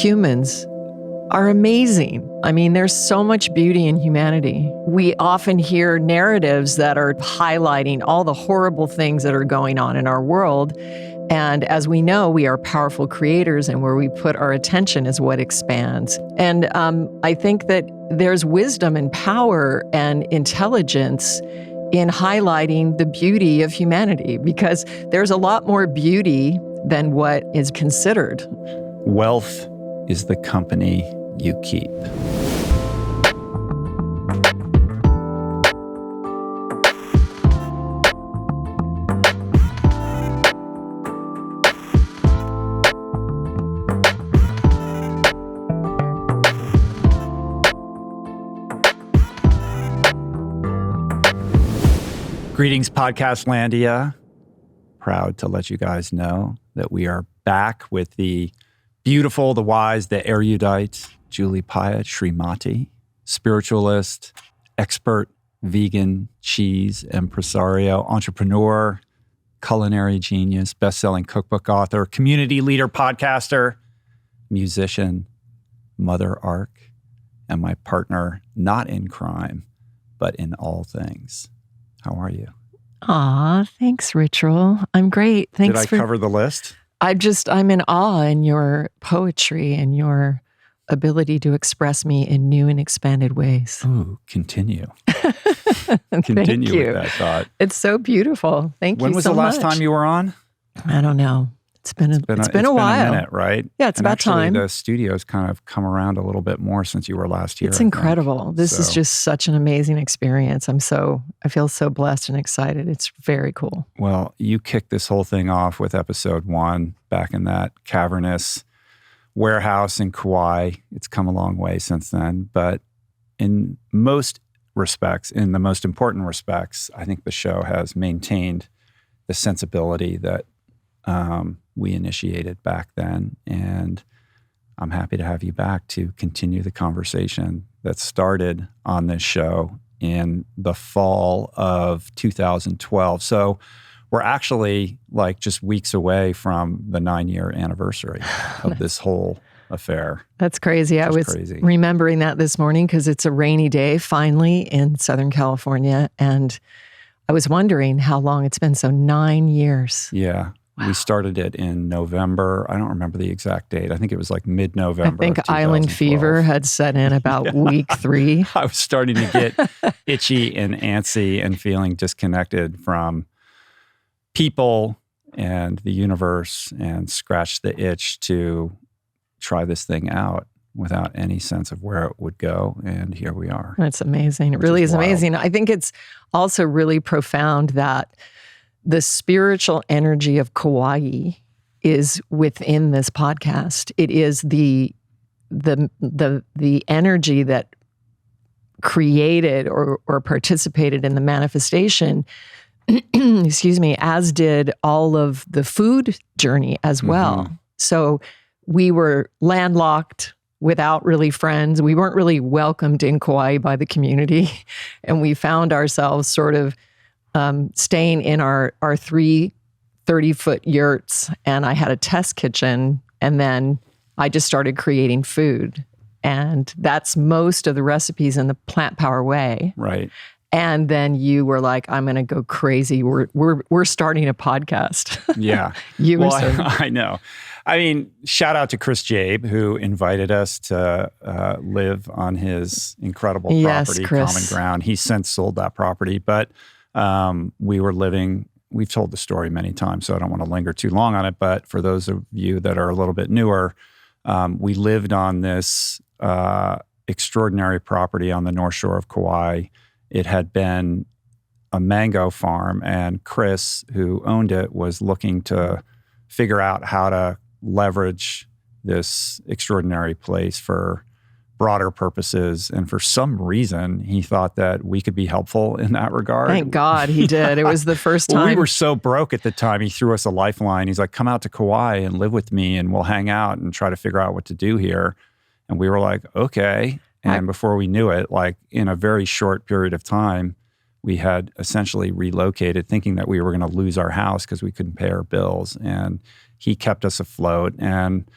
humans are amazing. I mean, there's so much beauty in humanity. We often hear narratives that are highlighting all the horrible things that are going on in our world. And as we know, we are powerful creators, and where we put our attention is what expands. And I think that there's wisdom and power and intelligence in highlighting the beauty of humanity, because there's a lot more beauty than what is considered. Wealth is the company you keep. Greetings, Podcastlandia. Proud to let you guys know that we are back with the beautiful, the wise, the erudite, Julie Piatt Srimati, spiritualist, expert, vegan, cheese impresario, entrepreneur, culinary genius, best-selling cookbook author, community leader, podcaster, musician, mother arc, and my partner, not in crime, but in all things. How are you? Aw, thanks, Ritual. I'm great. Thanks. Did I cover the list? I'm in awe in your poetry and your ability to express me in new and expanded ways. Ooh, continue. Continue with that thought. It's so beautiful. Thank you so much. When was the last time you were on? I don't know. It's been a while. A minute, right? Yeah, it's about time. The studio's kind of come around a little bit more since you were last year. It's incredible. This is just such an amazing experience. I feel so blessed and excited. It's very cool. Well, you kicked this whole thing off with episode 1 back in that cavernous warehouse in Kauai. It's come a long way since then. But in most respects, in the most important respects, I think the show has maintained the sensibility that we initiated back then. And I'm happy to have you back to continue the conversation that started on this show in the fall of 2012. So we're actually like just weeks away from the 9-year anniversary of this whole affair. That's crazy. I was remembering that this morning because it's a rainy day finally in Southern California. And I was wondering how long it's been. So 9 years. Yeah. Wow. We started it in November. I don't remember the exact date. I think it was like mid-November. I think island fever had set in about week 3. I was starting to get itchy and antsy and feeling disconnected from people and the universe, and scratched the itch to try this thing out without any sense of where it would go. And here we are. That's amazing. It really is amazing. I think it's also really profound that the spiritual energy of Kauai is within this podcast. It is the energy that created or participated in the manifestation, excuse me, as did all of the food journey as well. Mm-hmm. So we were landlocked without really friends. We weren't really welcomed in Kauai by the community. And we found ourselves sort of staying in our 3 30-foot yurts, and I had a test kitchen, and then I just started creating food. And that's most of the recipes in the Plant Power Way. Right. And then you were like, I'm going to go crazy. We're starting a podcast. Yeah. I know. I mean, shout out to Chris Jabe, who invited us to live on his incredible property, Common Ground. He's since sold that property, but we've told the story many times, so I don't want to linger too long on it. But for those of you that are a little bit newer, we lived on this extraordinary property on the North Shore of Kauai. It had been a mango farm, and Chris, who owned it, was looking to figure out how to leverage this extraordinary place for broader purposes. And for some reason, he thought that we could be helpful in that regard. Thank God he did. It was the first time. We were so broke at the time. He threw us a lifeline. He's like, come out to Kauai and live with me, and we'll hang out and try to figure out what to do here. And we were like, okay. And before we knew it, like in a very short period of time, we had essentially relocated, thinking that we were going to lose our house because we couldn't pay our bills. And he kept us afloat. And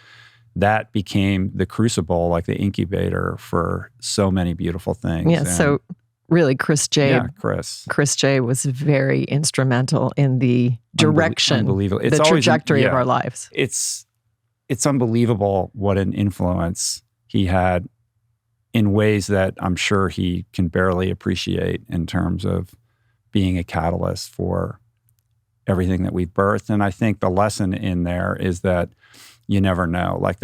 that became the crucible, like the incubator for so many beautiful things. Yeah. So really, Chris J. Chris J. was very instrumental in the direction, unbelievable. The trajectory of our lives. It's unbelievable what an influence he had in ways that I'm sure he can barely appreciate in terms of being a catalyst for everything that we've birthed. And I think the lesson in there is that you never know. Like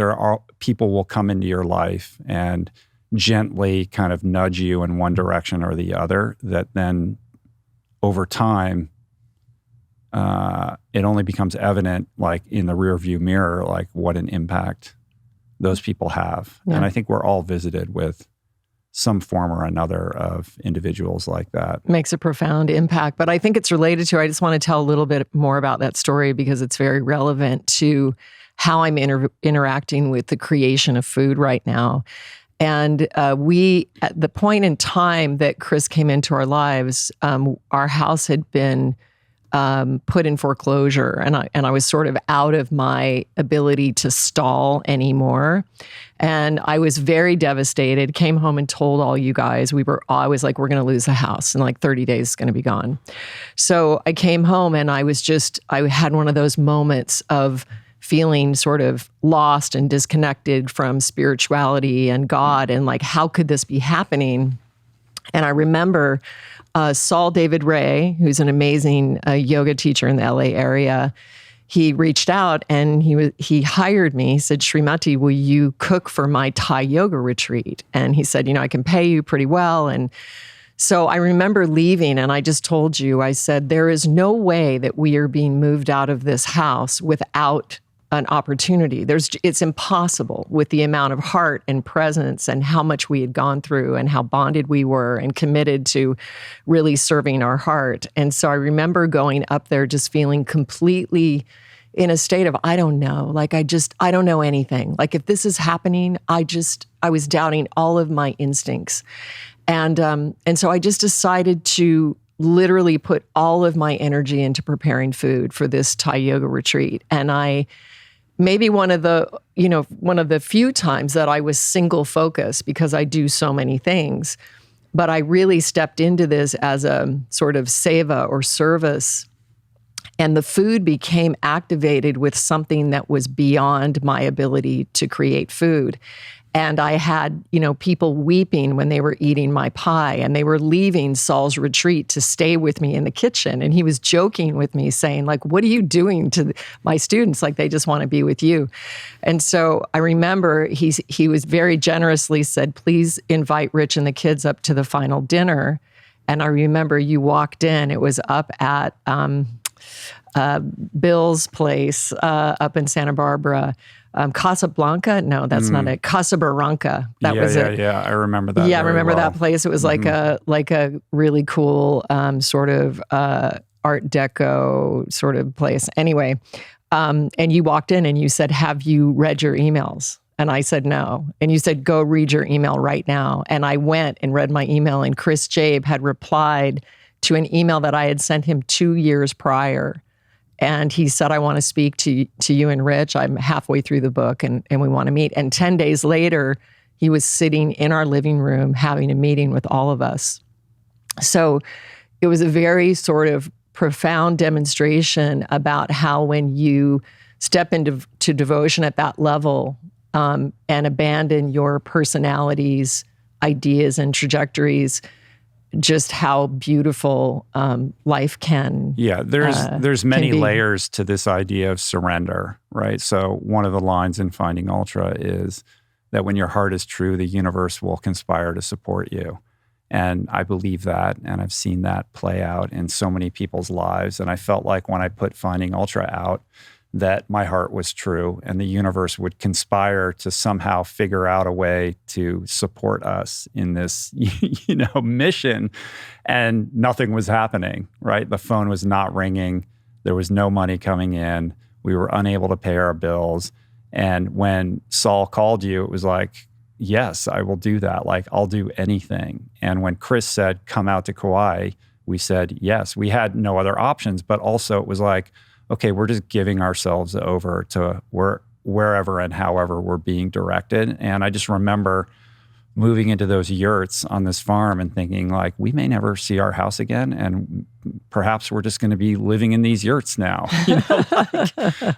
people will come into your life and gently kind of nudge you in one direction or the other, that then over time, it only becomes evident, like in the rearview mirror, like what an impact those people have. Yeah. And I think we're all visited with some form or another of individuals like that. Makes a profound impact. But I think it's related to, I just want to tell a little bit more about that story because it's very relevant to how I'm interacting with the creation of food right now. And we, at the point in time that Chris came into our lives, our house had been put in foreclosure, and I was sort of out of my ability to stall anymore. And I was very devastated, came home and told all you guys, I was like, we're going to lose the house in like 30 days, it's going to be gone. So I came home and I had one of those moments of feeling sort of lost and disconnected from spirituality and God, and like, how could this be happening? And I remember Saul David Ray, who's an amazing yoga teacher in the LA area. He reached out and he hired me. He said, Srimati, will you cook for my Thai yoga retreat? And he said, I can pay you pretty well. And so I remember leaving, and I just told you, I said, there is no way that we are being moved out of this house without an opportunity. It's impossible with the amount of heart and presence and how much we had gone through and how bonded we were and committed to really serving our heart. And so I remember going up there just feeling completely in a state of, I don't know, like I don't know anything. Like if this is happening, I was doubting all of my instincts. And so I just decided to literally put all of my energy into preparing food for this Thai yoga retreat. And maybe one of the few times that I was single focused, because I do so many things, but I really stepped into this as a sort of seva or service. And the food became activated with something that was beyond my ability to create food. And I had, people weeping when they were eating my pie, and they were leaving Saul's retreat to stay with me in the kitchen. And he was joking with me saying, like, what are you doing to my students? Like, they just want to be with you. And so I remember he was very generously said, please invite Rich and the kids up to the final dinner. And I remember you walked in, it was up at Bill's place up in Santa Barbara. Casablanca? No, that's not it. Casablanca. That was it. Yeah, I remember that. Yeah, I remember that place. It was like a really cool sort of Art Deco sort of place. Anyway, and you walked in and you said, "Have you read your emails?" And I said, "No." And you said, "Go read your email right now." And I went and read my email, and Chris Jabe had replied to an email that I had sent him 2 years prior. And he said, I want to speak to you and Rich. I'm halfway through the book and we want to meet. And 10 days later, he was sitting in our living room having a meeting with all of us. So it was a very sort of profound demonstration about how when you step into devotion at that level and abandon your personalities, ideas, and trajectories, just how beautiful life can. Yeah, there's many layers to this idea of surrender, right? So one of the lines in Finding Ultra is that when your heart is true, the universe will conspire to support you. And I believe that, and I've seen that play out in so many people's lives. And I felt like when I put Finding Ultra out, that my heart was true and the universe would conspire to somehow figure out a way to support us in this, mission. And nothing was happening, right? The phone was not ringing. There was no money coming in. We were unable to pay our bills. And when Saul called you, it was like, yes, I will do that. Like, I'll do anything. And when Chris said, come out to Kauai, we said, yes. We had no other options, but also it was like, okay, we're just giving ourselves over to wherever and however we're being directed. And I just remember moving into those yurts on this farm and thinking like, we may never see our house again. And perhaps we're just going to be living in these yurts now.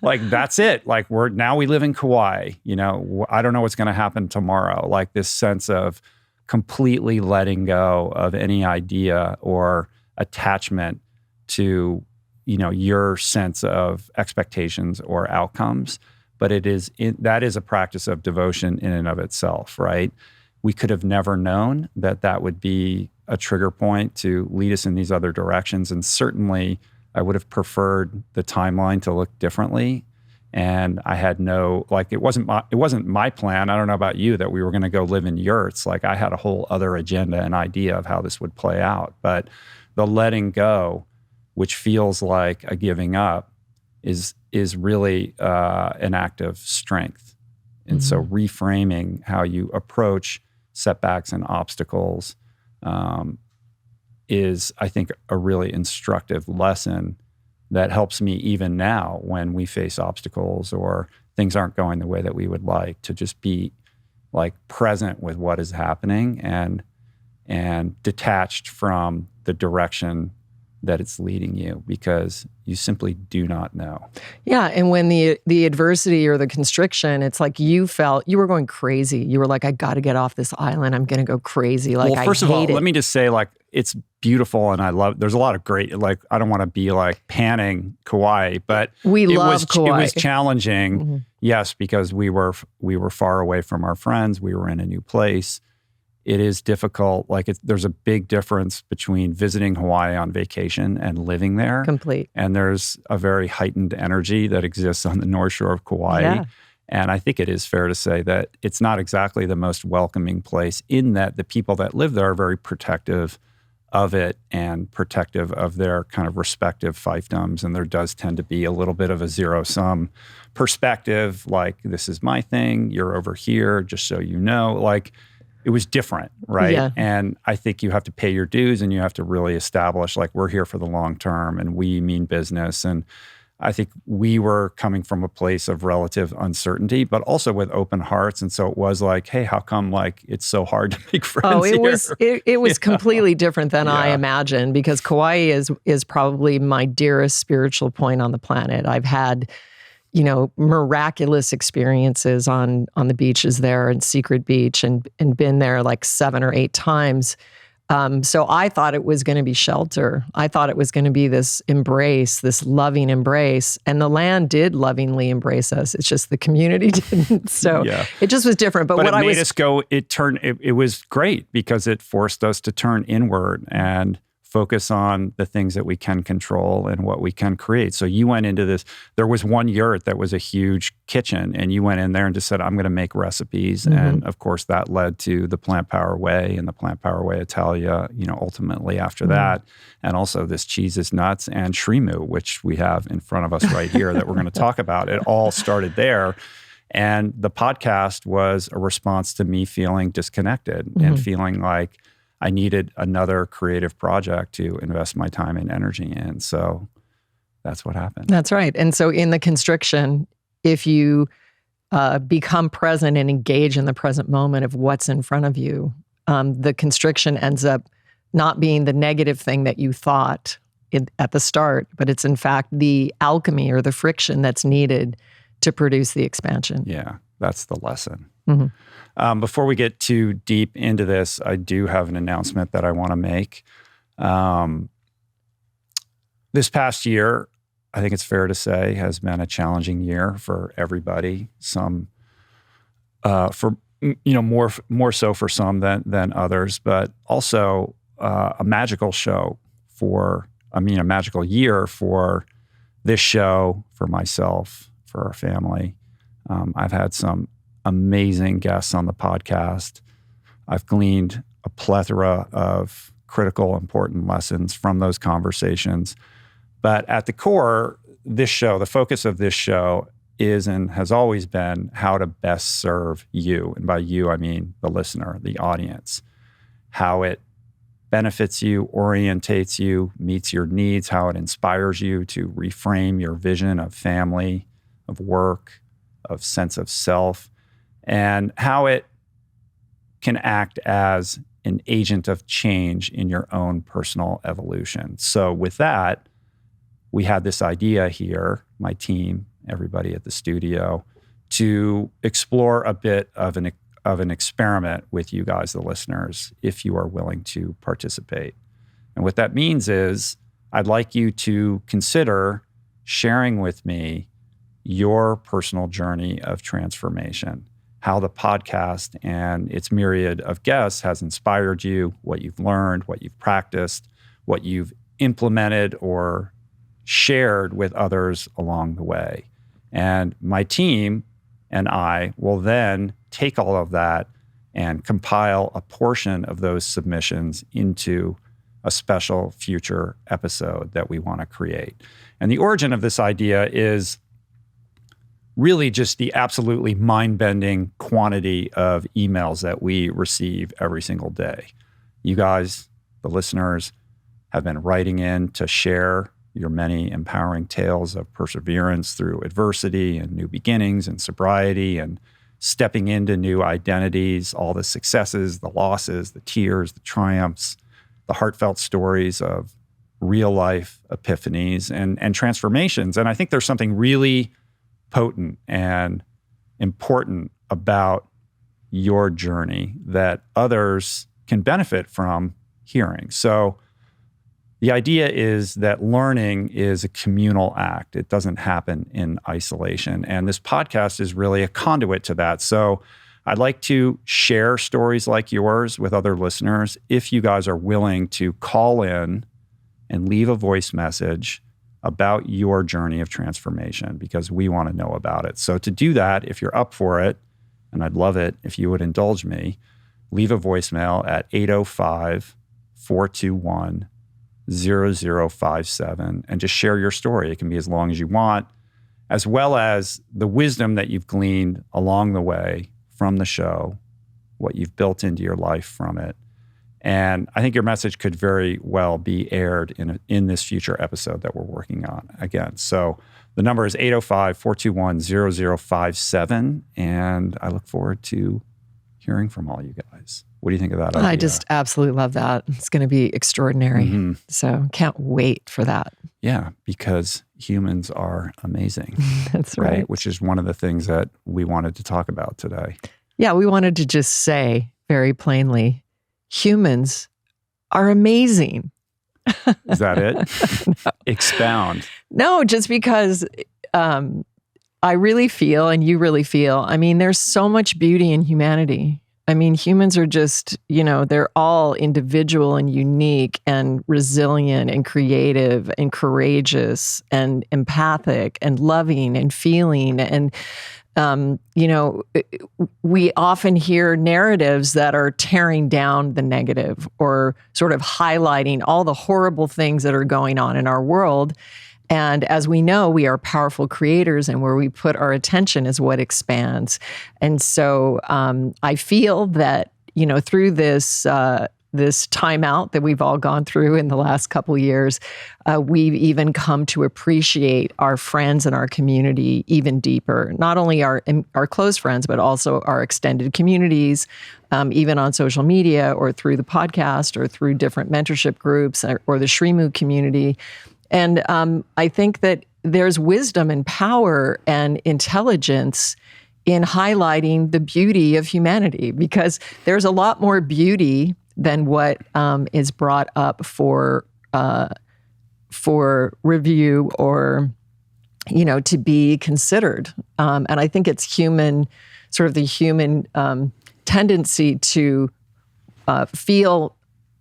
Like that's it. Like we live in Kauai, I don't know what's going to happen tomorrow. Like this sense of completely letting go of any idea or attachment to, your sense of expectations or outcomes. But that is a practice of devotion in and of itself, right? We could have never known that would be a trigger point to lead us in these other directions. And certainly I would have preferred the timeline to look differently. And I had it wasn't my plan. I don't know about you that we were going to go live in yurts. Like I had a whole other agenda and idea of how this would play out. But the letting go, which feels like a giving up, is really an act of strength. And so reframing how you approach setbacks and obstacles is, I think, a really instructive lesson that helps me even now when we face obstacles or things aren't going the way that we would like, to just be like present with what is happening and detached from the direction that it's leading you, because you simply do not know. Yeah, and when the adversity or the constriction, it's like you felt you were going crazy. You were like, I got to get off this island. I'm going to go crazy. Like, well, first of all, let me just say, like, it's beautiful, and I love. There's a lot of great. Like, I don't want to be like panning Kauai, but we love Kauai. It was challenging, yes, because we were far away from our friends. We were in a new place. It is difficult. Like there's a big difference between visiting Hawaii on vacation and living there. Complete. And there's a very heightened energy that exists on the North Shore of Kauai. Yeah. And I think it is fair to say that it's not exactly the most welcoming place, in that the people that live there are very protective of it and protective of their kind of respective fiefdoms. And there does tend to be a little bit of a zero-sum perspective, like, this is my thing, you're over here, just so you know. Like, it was different, right? Yeah. And I think you have to pay your dues, and you have to really establish, like, we're here for the long term and we mean business. And I think we were coming from a place of relative uncertainty, but also with open hearts. And so it was like, hey, how come like it's so hard to make friends here? It was completely different than I imagined, because Kauai is probably my dearest spiritual point on the planet. I've had miraculous experiences on the beaches there, and Secret Beach, and been there like 7 or 8 times. So I thought it was going to be shelter. I thought it was going to be this embrace, this loving embrace. And the land did lovingly embrace us. It's just the community didn't. So it just was different. But it made us go, it was great, because it forced us to turn inward and focus on the things that we can control and what we can create. So you went into this, there was one yurt that was a huge kitchen, and you went in there and just said, I'm going to make recipes. And of course that led to the Plant Power Way and the Plant Power Way Italia, ultimately after that. And also this Cheese is Nuts and Shrimu, which we have in front of us right here that we're going to talk about. It all started there. And the podcast was a response to me feeling disconnected and feeling like I needed another creative project to invest my time and energy in. So that's what happened. That's right. And so in the constriction, if you become present and engage in the present moment of what's in front of you, the constriction ends up not being the negative thing that you thought at the start, but it's in fact the alchemy or the friction that's needed to produce the expansion. Yeah, that's the lesson. Before we get too deep into this, I do have an announcement that I want to make. This past year, I think it's fair to say, has been a challenging year for everybody. Some, more so for some than others, but also a magical a magical year for this show, for myself, for our family. I've had some amazing guests on the podcast. I've gleaned a plethora of critical, important lessons from those conversations. But at the core, this show, the focus of this show is and has always been how to best serve you. And by you, I mean the listener, the audience. How it benefits you, orientates you, meets your needs, how it inspires you to reframe your vision of family, of work, of sense of self, and how it can act as an agent of change in your own personal evolution. So with that, we had this idea here, my team, everybody at the studio, to explore a bit of an experiment with you guys, the listeners, if you are willing to participate. And what that means is I'd like you to consider sharing with me your personal journey of transformation, how the podcast and its myriad of guests has inspired you, what you've learned, what you've practiced, what you've implemented or shared with others along the way. And my team and I will then take all of that and compile a portion of those submissions into a special future episode that we want to create. And the origin of this idea is really just the absolutely mind-bending quantity of emails that we receive every single day. You guys, the listeners, have been writing in to share your many empowering tales of perseverance through adversity and new beginnings and sobriety and stepping into new identities, all the successes, the losses, the tears, the triumphs, the heartfelt stories of real life epiphanies and transformations. And I think there's something really potent and important about your journey that others can benefit from hearing. So the idea is that learning is a communal act. It doesn't happen in isolation. And this podcast is really a conduit to that. So I'd like to share stories like yours with other listeners if you guys are willing to call in and leave a voice message about your journey of transformation, because we want to know about it. So to do that, if you're up for it, and I'd love it if you would indulge me, leave a voicemail at 805-421-0057 and just share your story. It can be as long as you want, as well as the wisdom that you've gleaned along the way from the show, what you've built into your life from it. And I think your message could very well be aired in this future episode that we're working on again. So the number is 805-421-0057. And I look forward to hearing from all you guys. What do you think of that idea? I just absolutely love that. It's going to be extraordinary. Mm-hmm. So can't wait for that. Yeah, because humans are amazing. That's right. Which is one of the things that we wanted to talk about today. Yeah, we wanted to just say very plainly, humans are amazing. Is that it? No. Expound. No, just because I really feel, and you really feel, I mean, there's so much beauty in humanity. I mean, humans are just, they're all individual and unique and resilient and creative and courageous and empathic and loving and feeling. And, we often hear narratives that are tearing down the negative or sort of highlighting all the horrible things that are going on in our world. And as we know, we are powerful creators, and where we put our attention is what expands. And so I feel that, through this timeout that we've all gone through in the last couple of years, we've even come to appreciate our friends and our community even deeper. Not only our close friends, but also our extended communities, even on social media or through the podcast or through different mentorship groups or the Shrimu community. And I think that there's wisdom and power and intelligence in highlighting the beauty of humanity, because there's a lot more beauty than what is brought up for review or, to be considered. And I think it's sort of the human tendency to feel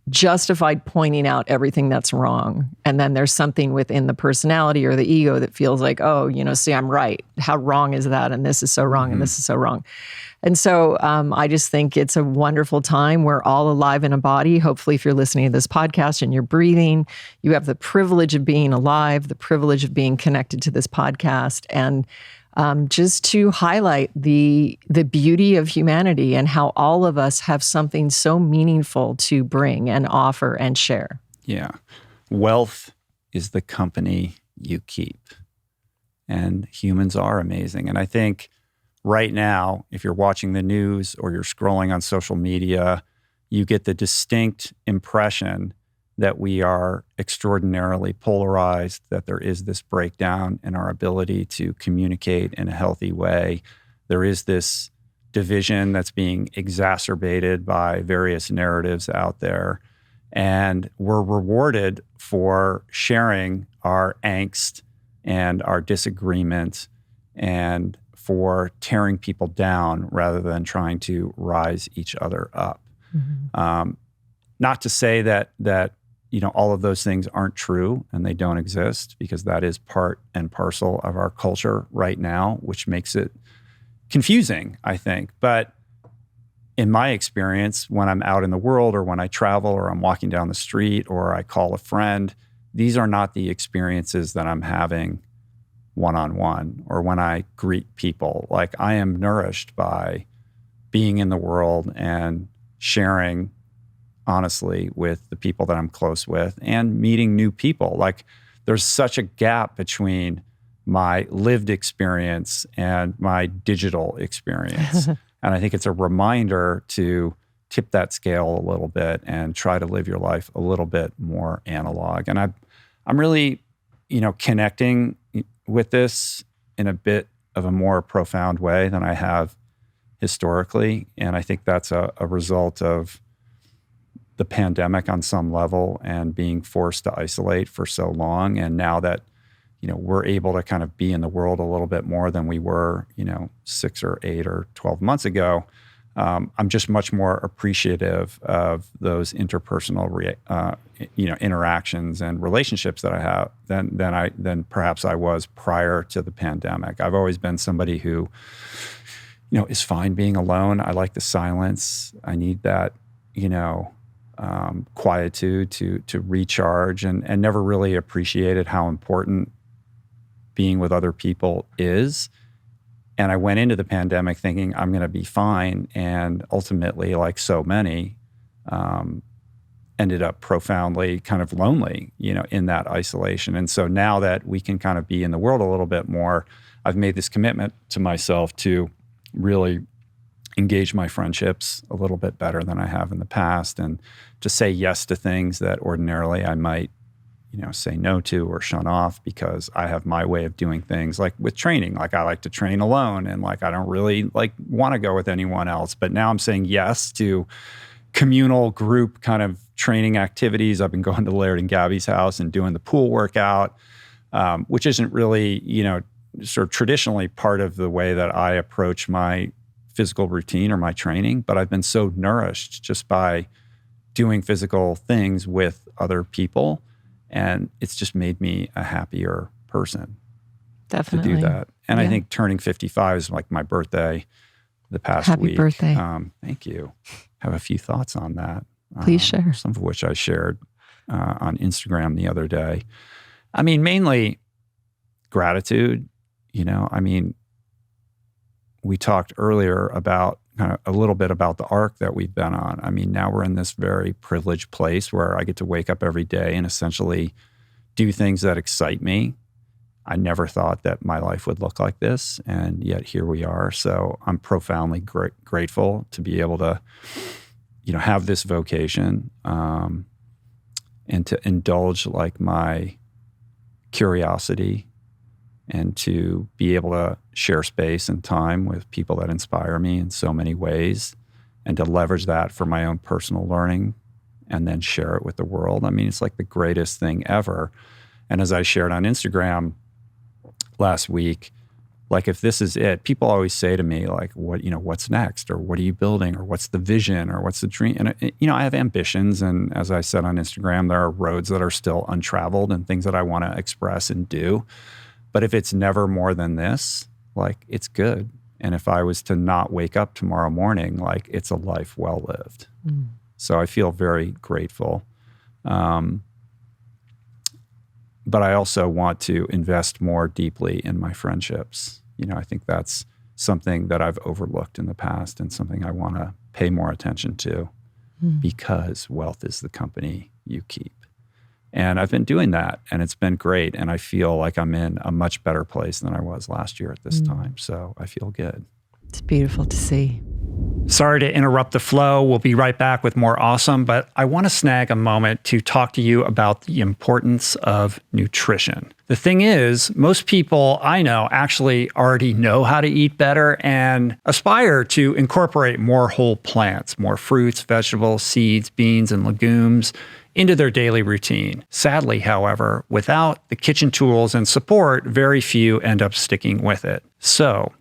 justified pointing out everything that's wrong. And then there's something within the personality or the ego that feels like, oh, see, I'm right. How wrong is that? And this is so wrong, and this is so wrong. And so I just think it's a wonderful time. We're all alive in a body. Hopefully, if you're listening to this podcast and you're breathing, you have the privilege of being alive, the privilege of being connected to this podcast, and just to highlight the beauty of humanity and how all of us have something so meaningful to bring and offer and share. Yeah. Wealth is the company you keep. And humans are amazing. And I think right now, if you're watching the news or you're scrolling on social media, you get the distinct impression that we are extraordinarily polarized, that there is this breakdown in our ability to communicate in a healthy way. There is this division that's being exacerbated by various narratives out there. And we're rewarded for sharing our angst and our disagreement and for tearing people down rather than trying to rise each other up. Mm-hmm. Not to say that all of those things aren't true and they don't exist, because that is part and parcel of our culture right now, which makes it confusing, I think. But in my experience, when I'm out in the world or when I travel or I'm walking down the street or I call a friend, these are not the experiences that I'm having one-on-one or when I greet people. Like, I am nourished by being in the world and sharing honestly with the people that I'm close with and meeting new people. Like, there's such a gap between my lived experience and my digital experience. And I think it's a reminder to tip that scale a little bit and try to live your life a little bit more analog. And I'm really, connecting with this in a bit of a more profound way than I have historically. And I think that's a result of the pandemic on some level and being forced to isolate for so long. And now that, we're able to kind of be in the world a little bit more than we were, 6 or 8 or 12 months ago, I'm just much more appreciative of those interpersonal, interactions and relationships that I have than perhaps I was prior to the pandemic. I've always been somebody who, is fine being alone. I like the silence. I need that, quietude to recharge, and never really appreciated how important being with other people is. And I went into the pandemic thinking I'm going to be fine, and ultimately, like so many, ended up profoundly kind of lonely, in that isolation. And so now that we can kind of be in the world a little bit more, I've made this commitment to myself to really engage my friendships a little bit better than I have in the past, and to say yes to things that ordinarily I might, say no to or shun off because I have my way of doing things. Like with training, like I like to train alone, and like I don't really want to go with anyone else. But now I'm saying yes to communal group kind of training activities. I've been going to Laird and Gabby's house and doing the pool workout, which isn't really, sort of traditionally part of the way that I approach my physical routine or my training. But I've been so nourished just by doing physical things with other people. And it's just made me a happier person. Definitely. To do that. And I think turning 55 is like my birthday the past Happy week. Happy birthday. Thank you. Have a few thoughts on that. Please share. Some of which I shared on Instagram the other day. I mean, mainly gratitude. We talked earlier about kind of a little bit about the arc that we've been on. I mean, now we're in this very privileged place where I get to wake up every day and essentially do things that excite me. I never thought that my life would look like this, and yet here we are. So I'm profoundly grateful to be able to, have this vocation, and to indulge like my curiosity, and to be able to share space and time with people that inspire me in so many ways, and to leverage that for my own personal learning and then share it with the world. I mean, it's like the greatest thing ever. And as I shared on Instagram last week, like, if this is it, people always say to me, like, what's next? Or what are you building? Or what's the vision? Or what's the dream? And, I have ambitions. And as I said on Instagram, there are roads that are still untraveled and things that I want to express and do. But if it's never more than this, like, it's good. And if I was to not wake up tomorrow morning, like, it's a life well lived. Mm. So I feel very grateful. But I also want to invest more deeply in my friendships. I think that's something that I've overlooked in the past and something I want to pay more attention to, because wealth is the company you keep. And I've been doing that, and it's been great. And I feel like I'm in a much better place than I was last year at this time. So I feel good. It's beautiful to see. Sorry to interrupt the flow. We'll be right back with more awesome, but I want to snag a moment to talk to you about the importance of nutrition. The thing is, most people I know actually already know how to eat better and aspire to incorporate more whole plants, more fruits, vegetables, seeds, beans, and legumes into their daily routine. Sadly, however, without the kitchen tools and support, very few end up sticking with it. So,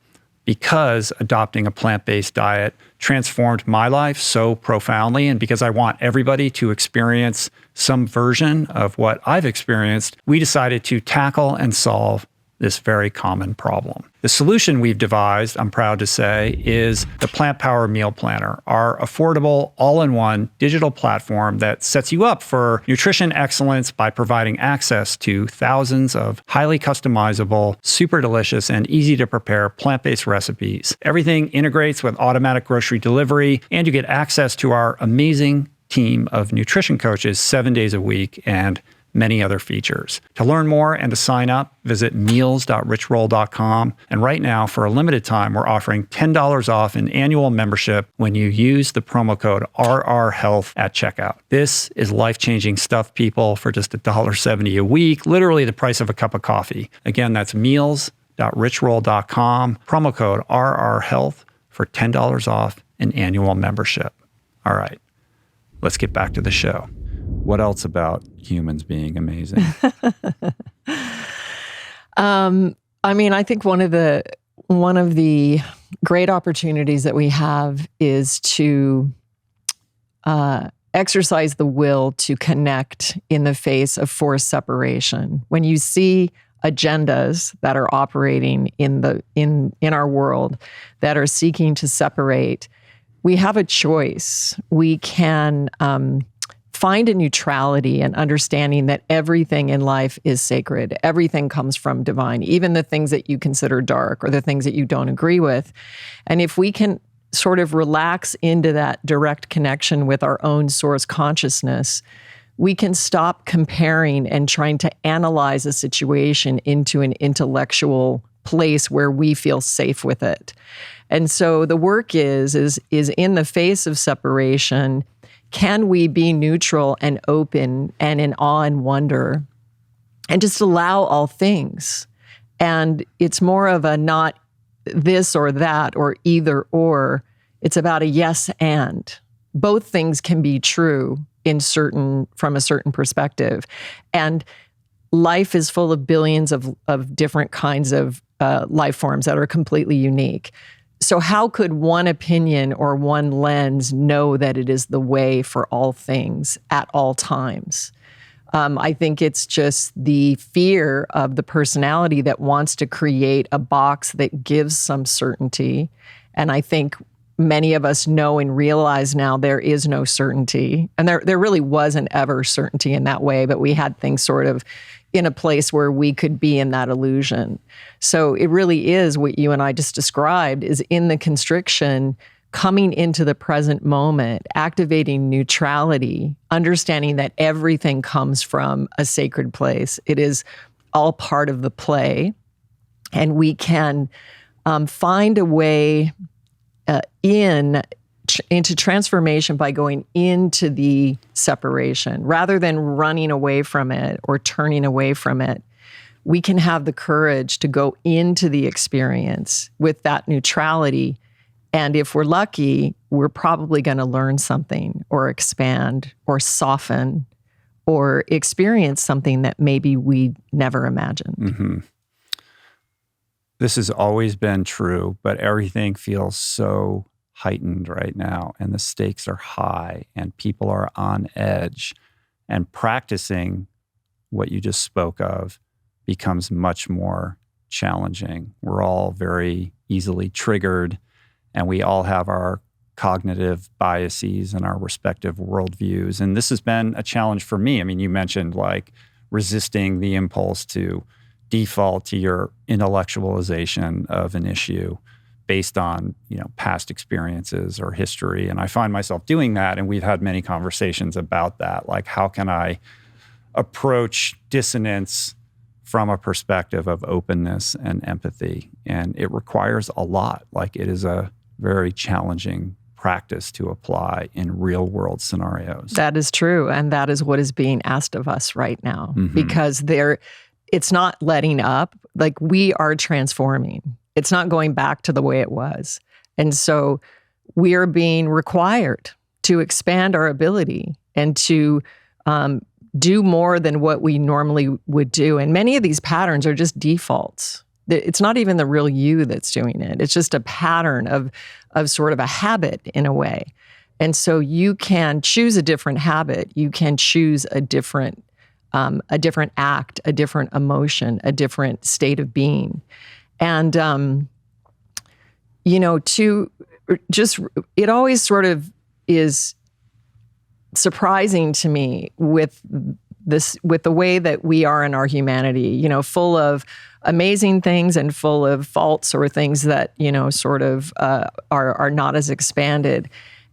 because adopting a plant-based diet transformed my life so profoundly, and because I want everybody to experience some version of what I've experienced, we decided to tackle and solve this very common problem. The solution we've devised, I'm proud to say, is the Plant Power Meal Planner, our affordable, all-in-one digital platform that sets you up for nutrition excellence by providing access to thousands of highly customizable, super delicious, and easy to prepare plant-based recipes. Everything integrates with automatic grocery delivery, and you get access to our amazing team of nutrition coaches 7 days a week and many other features. To learn more and to sign up, visit meals.richroll.com. And right now, for a limited time, we're offering $10 off an annual membership when you use the promo code RRHealth at checkout. This is life-changing stuff, people, for just $1.70 a week, literally the price of a cup of coffee. Again, that's meals.richroll.com, promo code RRHealth for $10 off an annual membership. All right, let's get back to the show. What else about humans being amazing? I mean, I think one of the great opportunities that we have is to exercise the will to connect in the face of forced separation. When you see agendas that are operating in our world that are seeking to separate, we have a choice. We can find a neutrality and understanding that everything in life is sacred. Everything comes from divine, even the things that you consider dark or the things that you don't agree with. And if we can sort of relax into that direct connection with our own source consciousness, we can stop comparing and trying to analyze a situation into an intellectual place where we feel safe with it. And so the work is in the face of separation, can we be neutral and open and in awe and wonder and just allow all things? And it's more of a not this or that or either or. It's about a yes and. Both things can be true from a certain perspective. And life is full of billions of different kinds of life forms that are completely unique. So how could one opinion or one lens know that it is the way for all things at all times? I think it's just the fear of the personality that wants to create a box that gives some certainty. And I think many of us know and realize now there is no certainty. And there really wasn't ever certainty in that way, but we had things sort of in a place where we could be in that illusion. So it really is what you and I just described, is in the constriction, coming into the present moment, activating neutrality, understanding that everything comes from a sacred place. It is all part of the play. And we can find a way into transformation by going into the separation rather than running away from it or turning away from it. We can have the courage to go into the experience with that neutrality. And if we're lucky, we're probably going to learn something or expand or soften or experience something that maybe we never imagined. Mm-hmm. This has always been true, but everything feels so heightened right now, and the stakes are high, and people are on edge. And practicing what you just spoke of becomes much more challenging. We're all very easily triggered, and we all have our cognitive biases and our respective worldviews. And this has been a challenge for me. I mean, you mentioned like resisting the impulse to default to your intellectualization of an issue based on, past experiences or history. And I find myself doing that. And we've had many conversations about that. Like, how can I approach dissonance from a perspective of openness and empathy. And it requires a lot. Like, it is a very challenging practice to apply in real world scenarios. That is true. And that is what is being asked of us right now, because it's not letting up. Like, we are transforming. It's not going back to the way it was. And so we are being required to expand our ability and to do more than what we normally would do. And many of these patterns are just defaults. It's not even the real you that's doing it. It's just a pattern of sort of a habit in a way. And so you can choose a different habit. You can choose a different act, a different emotion, a different state of being. And, it always sort of is surprising to me with the way that we are in our humanity, full of amazing things and full of faults or things that, sort of are not as expanded.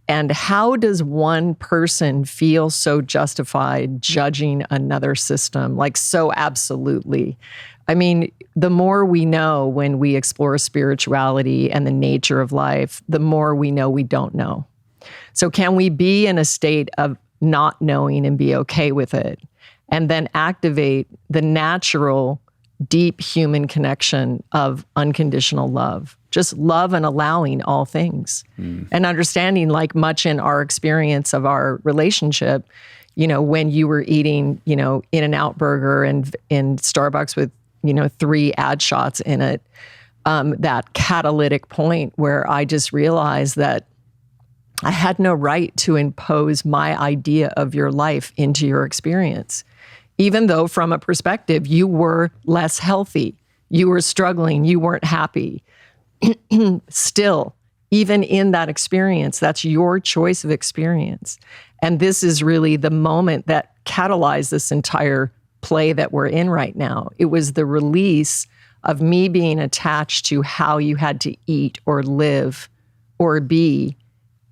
And how does one person feel so justified judging another system, like so absolutely? I mean, the more we know when we explore spirituality and the nature of life, the more we know we don't know. So can we be in a state of not knowing and be okay with it, and then activate the natural, deep human connection of unconditional love? Just love and allowing all things. And understanding, like much in our experience of our relationship, when you were eating, In-N-Out Burger and in Starbucks with, 3 ad shots in it, that catalytic point where I just realized that I had no right to impose my idea of your life into your experience. Even though from a perspective, you were less healthy, you were struggling, you weren't happy. Still, even in that experience, that's your choice of experience. And this is really the moment that catalyzed this entire play that we're in right now. It was the release of me being attached to how you had to eat or live or be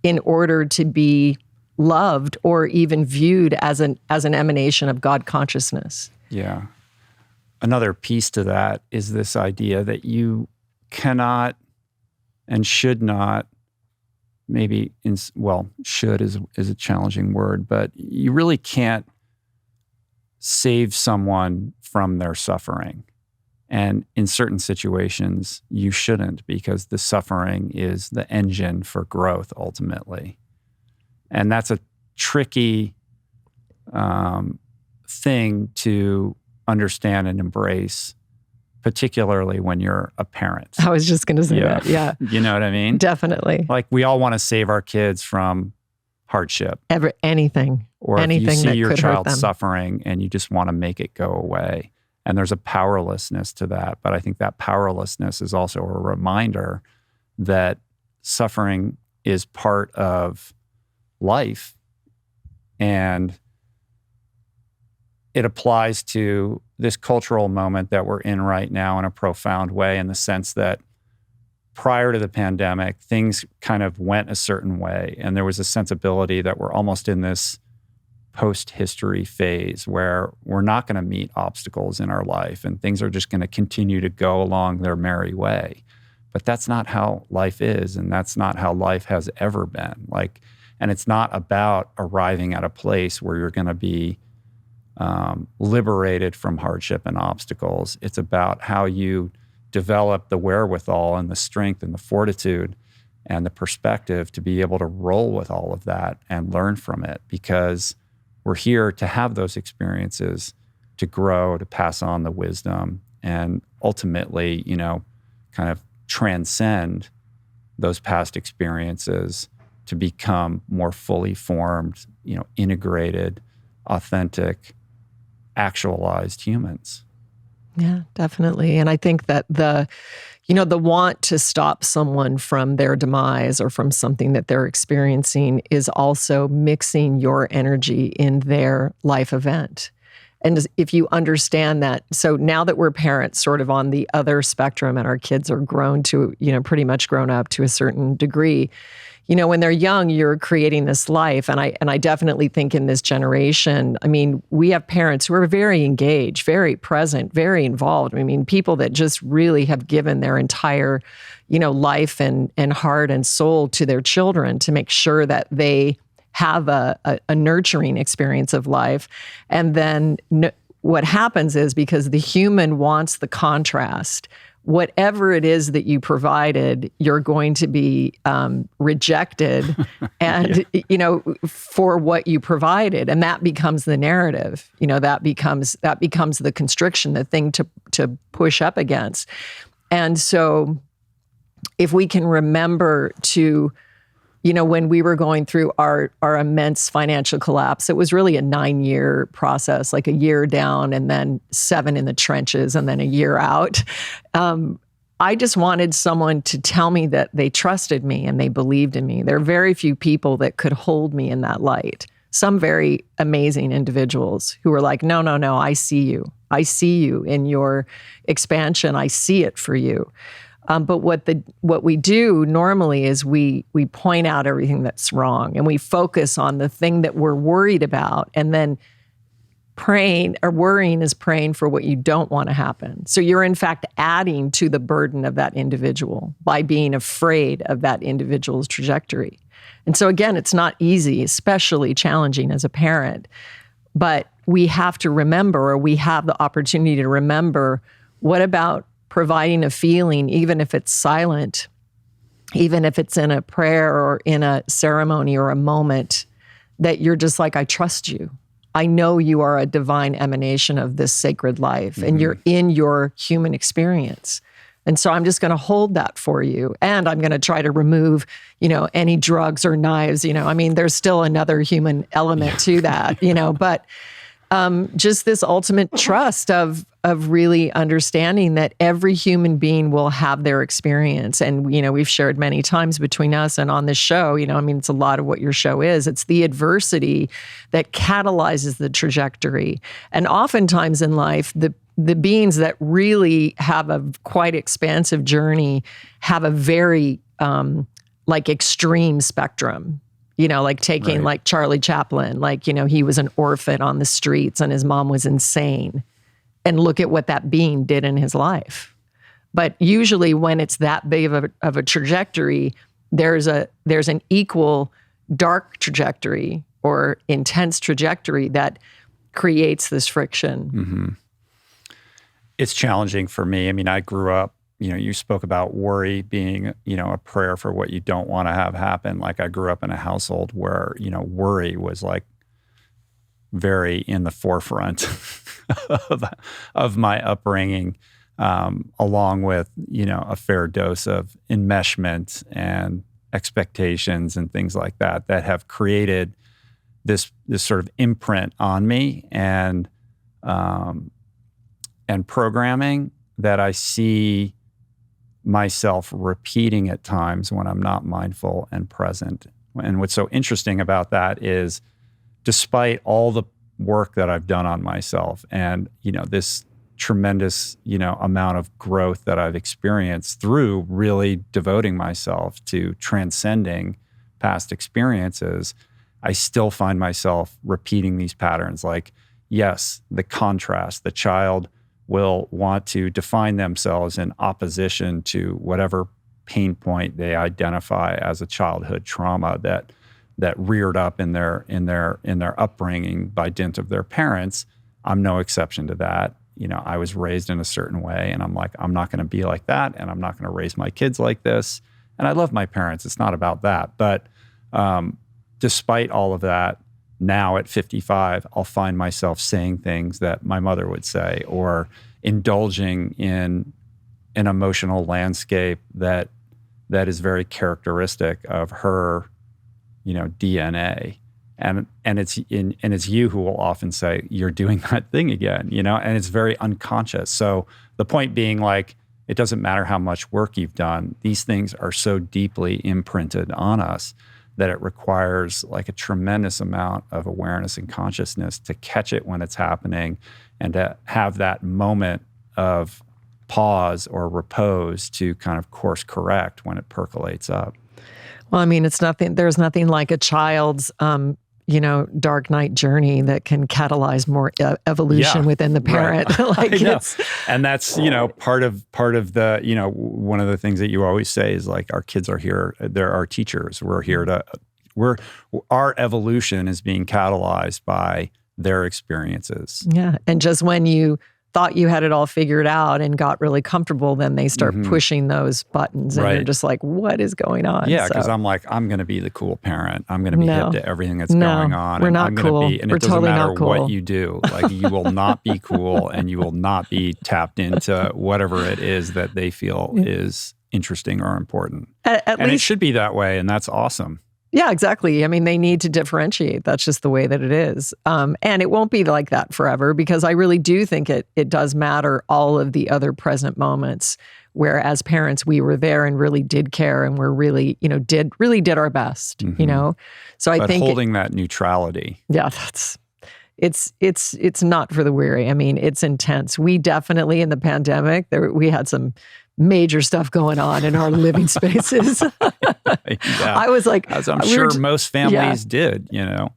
in order to be loved or even viewed as an emanation of God consciousness. Yeah. Another piece to that is this idea that you cannot and should not, should is a challenging word, but you really can't save someone from their suffering. And in certain situations, you shouldn't, because the suffering is the engine for growth ultimately. And that's a tricky thing to understand and embrace, particularly when you're a parent. I was just going to say that. Yeah. You know what I mean? Definitely. Like, we all want to save our kids from hardship. Anything. Or anything if you see that your could child hurt them. suffering and you just want to make it go away. And there's a powerlessness to that. But I think that powerlessness is also a reminder that suffering is part of life. And it applies to this cultural moment that we're in right now in a profound way, in the sense that prior to the pandemic, things kind of went a certain way. And there was a sensibility that we're almost in this post-history phase where we're not going to meet obstacles in our life and things are just going to continue to go along their merry way. But that's not how life is, and that's not how life has ever been. And it's not about arriving at a place where you're going to be liberated from hardship and obstacles. It's about how you develop the wherewithal and the strength and the fortitude and the perspective to be able to roll with all of that and learn from it, because we're here to have those experiences, to grow, to pass on the wisdom, and ultimately, kind of transcend those past experiences to become more fully formed, integrated, authentic, actualized humans. Yeah, definitely. And I think that the want to stop someone from their demise or from something that they're experiencing is also mixing your energy in their life event. And if you understand that, so now that we're parents sort of on the other spectrum and our kids are grown to, pretty much grown up to a certain degree, when they're young, you're creating this life. And I definitely think in this generation, I mean, we have parents who are very engaged, very present, very involved. I mean, people that just really have given their entire, life and heart and soul to their children to make sure that they have a nurturing experience of life. And then what happens is, because the human wants the contrast, whatever it is that you provided, you're going to be rejected and, for what you provided. And that becomes the narrative, that becomes the constriction, the thing to push up against. And so if we can remember to, when we were going through our immense financial collapse, it was really a 9-year process, like a year down and then 7 in the trenches and then a year out. I just wanted someone to tell me that they trusted me and they believed in me. There are very few people that could hold me in that light. Some very amazing individuals who were like, no, I see you. I see you in your expansion. I see it for you. But what we do normally is we point out everything that's wrong and we focus on the thing that we're worried about, and then praying or worrying is praying for what you don't want to happen. So you're in fact adding to the burden of that individual by being afraid of that individual's trajectory. And so again, it's not easy, especially challenging as a parent, but we have to remember, or we have the opportunity to remember, what about providing a feeling, even if it's silent, even if it's in a prayer or in a ceremony or a moment, that you're just like, I trust you. I know you are a divine emanation of this sacred life, and you're in your human experience. And so I'm just going to hold that for you. And I'm going to try to remove, any drugs or knives, I mean, there's still another human element to that, but just this ultimate trust of really understanding that every human being will have their experience. And, we've shared many times between us and on this show, it's a lot of what your show is. It's the adversity that catalyzes the trajectory. And oftentimes in life, the beings that really have a quite expansive journey have a very extreme spectrum. Like taking like Charlie Chaplin, he was an orphan on the streets and his mom was insane. And look at what that being did in his life. But usually when it's that big of a trajectory, there's an equal dark trajectory or intense trajectory that creates this friction. Mm-hmm. It's challenging for me. I mean, I grew up, you spoke about worry being, a prayer for what you don't want to have happen. Like I grew up in a household where, worry was like very in the forefront of my upbringing, along with, a fair dose of enmeshment and expectations and things like that have created this sort of imprint on me and programming that I see myself repeating at times when I'm not mindful and present. And what's so interesting about that is, despite all the work that I've done on myself and, this tremendous, amount of growth that I've experienced through really devoting myself to transcending past experiences, I still find myself repeating these patterns. Like, yes, the contrast, the child will want to define themselves in opposition to whatever pain point they identify as a childhood trauma that reared up in their upbringing by dint of their parents. I'm no exception to that. I was raised in a certain way, and I'm like, I'm not going to be like that, and I'm not going to raise my kids like this. And I love my parents. It's not about that. But despite all of that, now at 55, I'll find myself saying things that my mother would say, or indulging in an emotional landscape that is very characteristic of her, DNA. And it's you who will often say, you're doing that thing again, and it's very unconscious. So the point being, like, it doesn't matter how much work you've done. These things are so deeply imprinted on us that it requires like a tremendous amount of awareness and consciousness to catch it when it's happening and to have that moment of pause or repose to kind of course correct when it percolates up. Well, I mean, there's nothing like a child's, dark night journey that can catalyze more evolution within the parent. Right. And that's, part of the, one of the things that you always say is like, our kids are here. They're our teachers. Our evolution is being catalyzed by their experiences. Yeah. And just when you thought you had it all figured out and got really comfortable, then they start pushing those buttons and you're just like, what is going on? Yeah, because I'm like, I'm going to be the cool parent. I'm going to be hip to everything that's going on. We're not cool. And it doesn't matter what you do. Like, you will not be cool and you will not be tapped into whatever it is that they feel is interesting or important. At least, it should be that way, and that's awesome. Yeah, exactly. I mean, they need to differentiate. That's just the way that it is. And it won't be like that forever, because I really do think it does matter all of the other present moments where as parents we were there and really did care and we're really, did our best, So I think holding that neutrality. Yeah, it's not for the weary. I mean, it's intense. We definitely in the pandemic, we had some major stuff going on in our living spaces. I was like, as I'm sure most families did,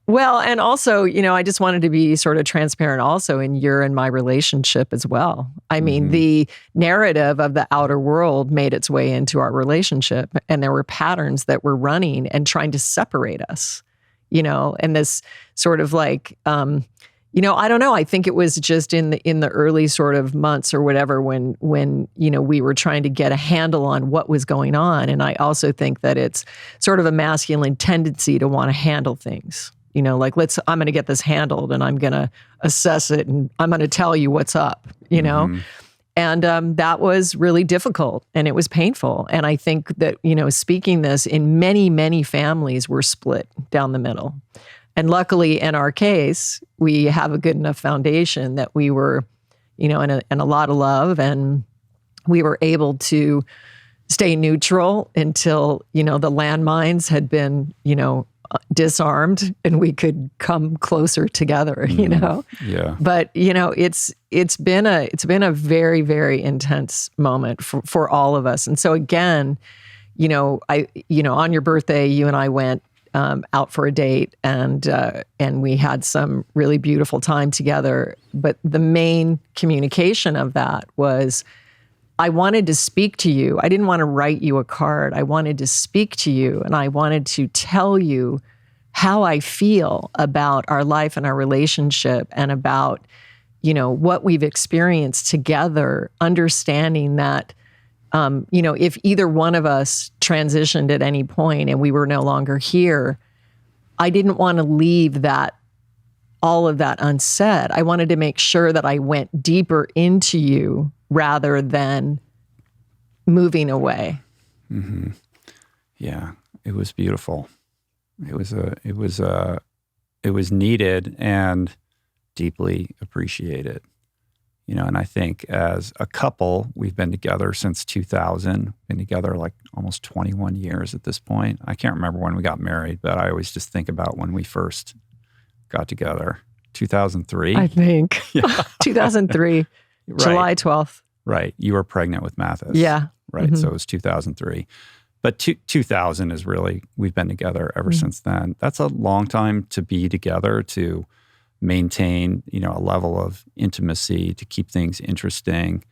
Well, and also, I just wanted to be sort of transparent also in your and my relationship as well. I mean, the narrative of the outer world made its way into our relationship, and there were patterns that were running and trying to separate us, and this sort of like, I don't know. I think it was just in the early sort of months or whatever when we were trying to get a handle on what was going on. And I also think that it's sort of a masculine tendency to want to handle things. Like I'm going to get this handled and I'm going to assess it and I'm going to tell you what's up. And that was really difficult and it was painful. And I think that speaking this in many, many families were split down the middle. And luckily, in our case, we have a good enough foundation that we were, in a lot of love, and we were able to stay neutral until, the landmines had been, disarmed, and we could come closer together. Yeah. But it's been a very, very intense moment for all of us. And so again, on your birthday, you and I went out for a date, and we had some really beautiful time together. But the main communication of that was, I wanted to speak to you. I didn't want to write you a card. I wanted to speak to you, and I wanted to tell you how I feel about our life and our relationship, and about, what we've experienced together, understanding that if either one of us transitioned at any point and we were no longer here, I didn't want to leave all of that unsaid. I wanted to make sure that I went deeper into you rather than moving away. Mm-hmm. Yeah, it was beautiful. It was needed and deeply appreciated. And I think as a couple, we've been together since 2000, been together like almost 21 years at this point. I can't remember when we got married, but I always just think about when we first got together. 2003? I think. Yeah. 2003, right. July 12th. Right. You were pregnant with Mathis. Yeah. Right. Mm-hmm. So it was 2003. But 2000 is really, we've been together ever since then. That's a long time to be together, to maintain, a level of intimacy, to keep things interesting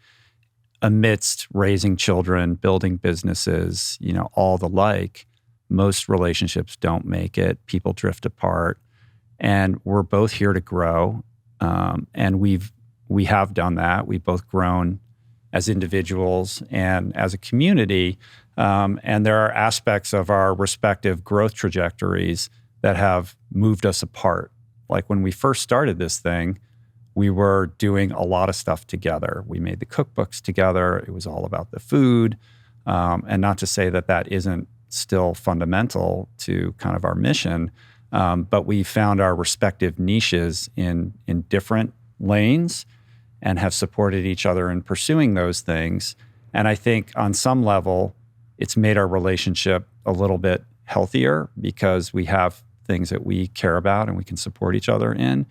amidst raising children, building businesses, all the like. Most relationships don't make it. People drift apart, and we're both here to grow. And we have done that. We've both grown as individuals and as a community. And there are aspects of our respective growth trajectories that have moved us apart. Like when we first started this thing, we were doing a lot of stuff together. We made the cookbooks together. It was all about the food. And not to say that isn't still fundamental to kind of our mission, but we found our respective niches in different lanes and have supported each other in pursuing those things. And I think on some level, it's made our relationship a little bit healthier because we have things that we care about and we can support each other in.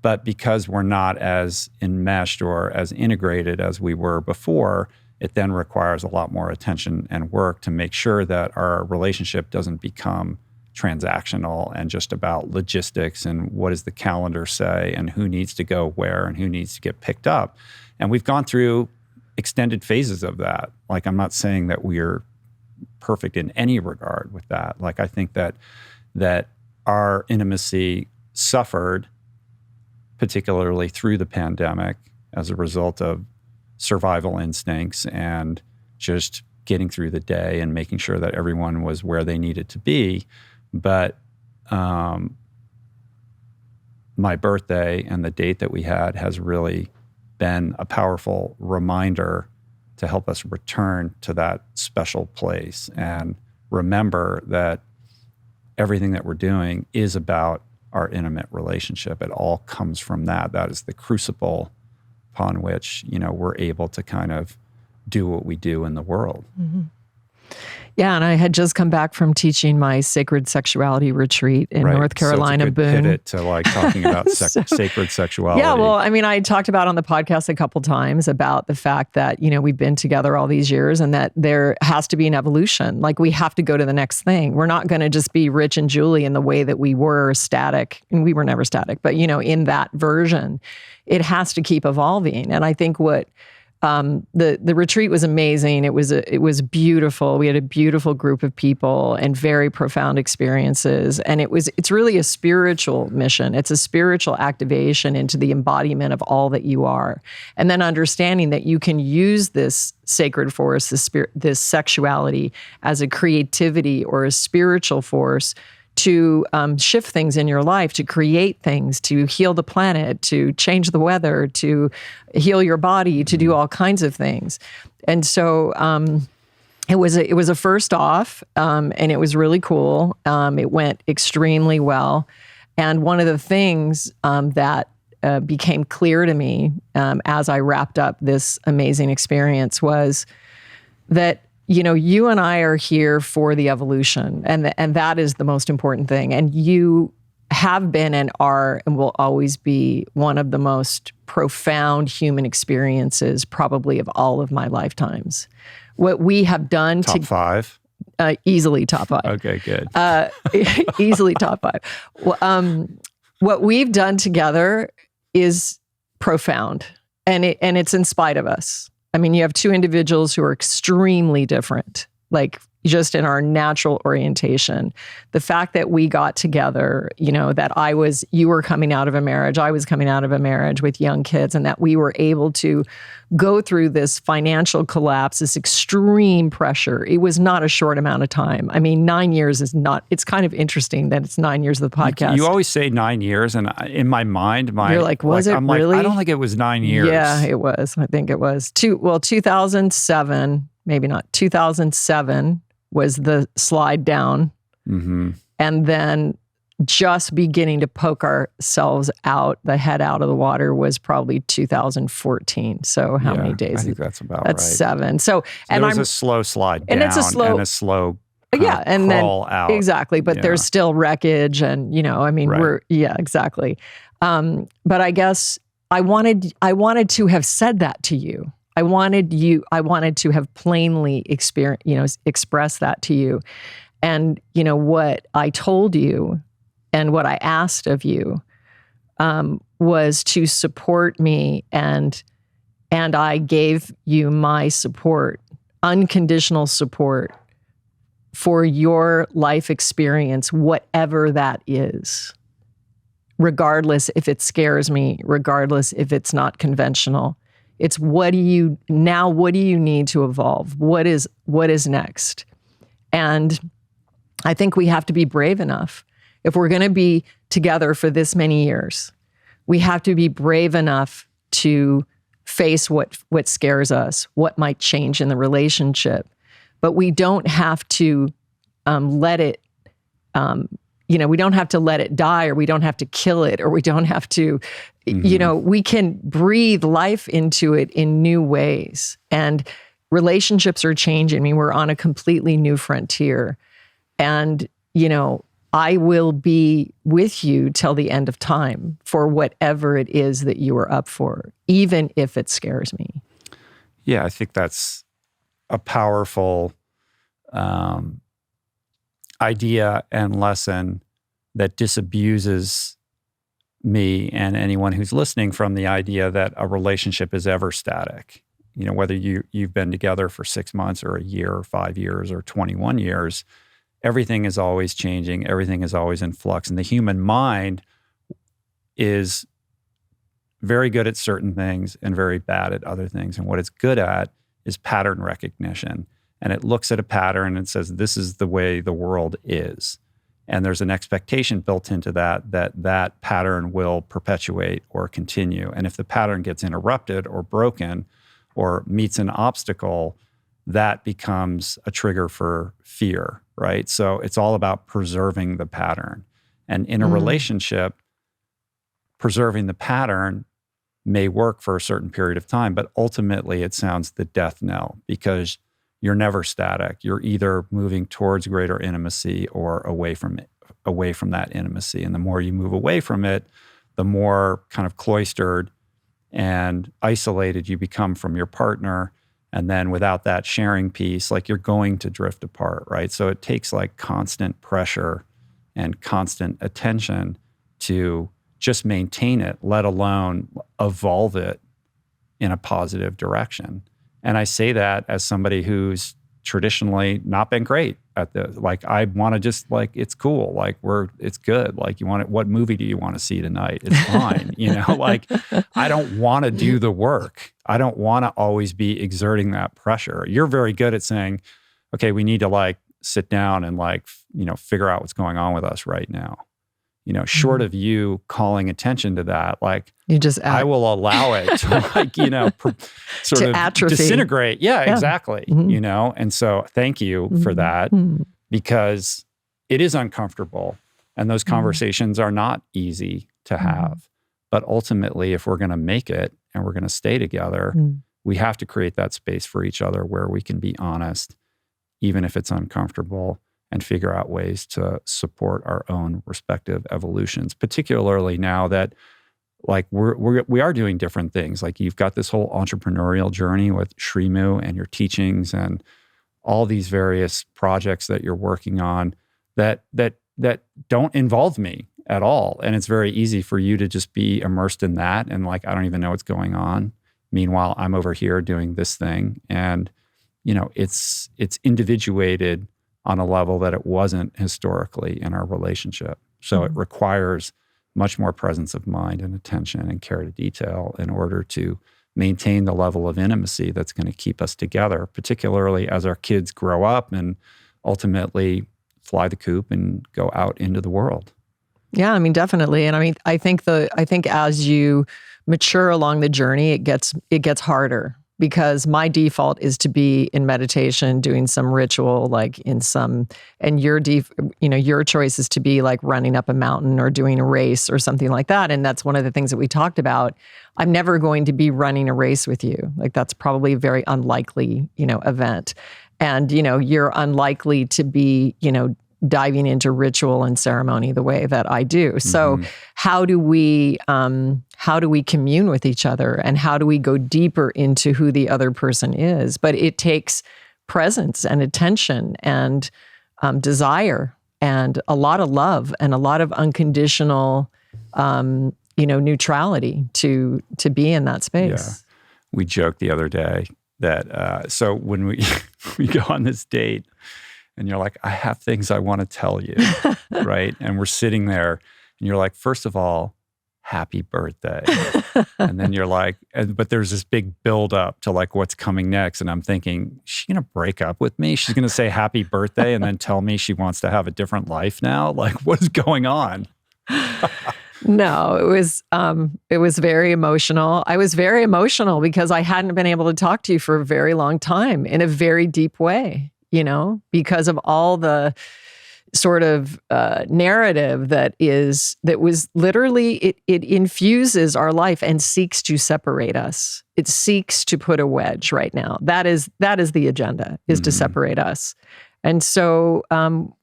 But because we're not as enmeshed or as integrated as we were before, it then requires a lot more attention and work to make sure that our relationship doesn't become transactional and just about logistics and what does the calendar say and who needs to go where and who needs to get picked up. And we've gone through extended phases of that. Like, I'm not saying that we're perfect in any regard with that. Like, I think that our intimacy suffered, particularly through the pandemic, as a result of survival instincts and just getting through the day and making sure that everyone was where they needed to be. But my birthday and the date that we had has really been a powerful reminder to help us return to that special place and remember that everything that we're doing is about our intimate relationship. It all comes from that. That is the crucible upon which, we're able to kind of do what we do in the world. Mm-hmm. Yeah, and I had just come back from teaching my sacred sexuality retreat in North Carolina, so it's a good Boone. Pivot to like talking about sacred sexuality. Yeah, well, I mean, I talked about on the podcast a couple times about the fact that, we've been together all these years and that there has to be an evolution. Like, we have to go to the next thing. We're not going to just be Rich and Julie in the way that we were static, and we were never static, but, in that version, it has to keep evolving. And I think what the retreat was amazing. It was beautiful. We had a beautiful group of people and very profound experiences. And it's really a spiritual mission. It's a spiritual activation into the embodiment of all that you are. And then understanding that you can use this sacred force, this sexuality, as a creativity or a spiritual force to shift things in your life, to create things, to heal the planet, to change the weather, to heal your body, to do all kinds of things. And so it was a first off, and it was really cool. It went extremely well. And one of the things that became clear to me as I wrapped up this amazing experience was that you and I are here for the evolution, and that is the most important thing. And you have been and are and will always be one of the most profound human experiences, probably of all of my lifetimes. What we have done top five, easily top five. Okay, good. Easily top five. What we've done together is profound, and it's in spite of us. I mean, you have two individuals who are extremely different, like just in our natural orientation. The fact that we got together, that you were coming out of a marriage, I was coming out of a marriage with young kids, and that we were able to go through this financial collapse, this extreme pressure. It was not a short amount of time. I mean, 9 years is not, it's kind of interesting that it's 9 years of the podcast. You always say 9 years, and in my mind, you're like, I'm really? Like, I don't think it was 9 years. Yeah, it was. I think it was. 2007, maybe not. 2007 was the slide down. Mm-hmm. And then just beginning to poke ourselves out, the head out of the water, was probably 2014. So how many days? I think that's about that's right. 7. So and it was a slow slide down, and it's a slow and crawl out. Exactly. But there's still wreckage, and right. Exactly. But I guess I wanted to have said that to you. I wanted to have plainly expressed that to you. And, what I told you and what I asked of you was to support me, and I gave you my support, unconditional support for your life experience, whatever that is, regardless if it scares me, regardless if it's not conventional. It's what do you need to evolve? What is next? And I think we have to be brave enough. If we're going to be together for this many years, we have to be brave enough to face what scares us, what might change in the relationship. But we don't have to let it, we don't have to let it die, or we don't have to kill it, or we don't have to, we can breathe life into it in new ways. And relationships are changing. I mean, we're on a completely new frontier. And, I will be with you till the end of time for whatever it is that you are up for, even if it scares me. Yeah, I think that's a powerful idea and lesson that disabuses me and anyone who's listening from the idea that a relationship is ever static. Whether you've been together for 6 months or a year or 5 years or 21 years, everything is always changing. Everything is always in flux. And the human mind is very good at certain things and very bad at other things. And what it's good at is pattern recognition. And it looks at a pattern and says, this is the way the world is. And there's an expectation built into that pattern will perpetuate or continue. And if the pattern gets interrupted or broken or meets an obstacle, that becomes a trigger for fear, right? So it's all about preserving the pattern. And in a relationship, preserving the pattern may work for a certain period of time, but ultimately it sounds the death knell because you're never static. You're either moving towards greater intimacy or away from that intimacy. And the more you move away from it, the more kind of cloistered and isolated you become from your partner. And then without that sharing piece, like you're going to drift apart, right? So it takes like constant pressure and constant attention to just maintain it, let alone evolve it in a positive direction. And I say that as somebody who's traditionally not been great at this. Like, I want to just like, it's cool. Like it's good. Like what movie do you want to see tonight? It's fine. Like I don't want to do the work. I don't want to always be exerting that pressure. You're very good at saying, okay, we need to like sit down and like, figure out what's going on with us right now. Short of you calling attention to that, like you just I will allow it to like, sort to of atrophy. disintegrate. Yeah, exactly. And so thank you for that because it is uncomfortable and those conversations are not easy to have. But ultimately, if we're going to make it and we're going to stay together, we have to create that space for each other where we can be honest, even if it's uncomfortable, and figure out ways to support our own respective evolutions, particularly now that like we are doing different things. Like you've got this whole entrepreneurial journey with Srimu and your teachings and all these various projects that you're working on that don't involve me at all. And it's very easy for you to just be immersed in that. And like, I don't even know what's going on. Meanwhile, I'm over here doing this thing. And, it's individuated on a level that it wasn't historically in our relationship. So it requires much more presence of mind and attention and care to detail in order to maintain the level of intimacy that's going to keep us together, particularly as our kids grow up and ultimately fly the coop and go out into the world. Yeah, I mean, definitely. And I mean, I think as you mature along the journey, it gets harder. Because my default is to be in meditation, doing some ritual, and your choice is to be like running up a mountain or doing a race or something like that. And that's one of the things that we talked about. I'm never going to be running a race with you. Like that's probably a very unlikely, event. And, you're unlikely to be, diving into ritual and ceremony the way that I do. So how do we commune with each other and how do we go deeper into who the other person is? But it takes presence and attention and desire and a lot of love and a lot of unconditional, neutrality to be in that space. Yeah. We joked the other day that, so when we go on this date, and you're like, I have things I want to tell you, right? And we're sitting there and you're like, first of all, happy birthday. And then you're like, but there's this big buildup to like what's coming next. And I'm thinking, is she going to break up with me? She's going to say happy birthday and then tell me she wants to have a different life now? Like, what is going on? No, it was very emotional. I was very emotional because I hadn't been able to talk to you for a very long time in a very deep way. Because of all the sort of narrative that was literally, it infuses our life and seeks to separate us. It seeks to put a wedge right now. That is the agenda, is to separate us. And so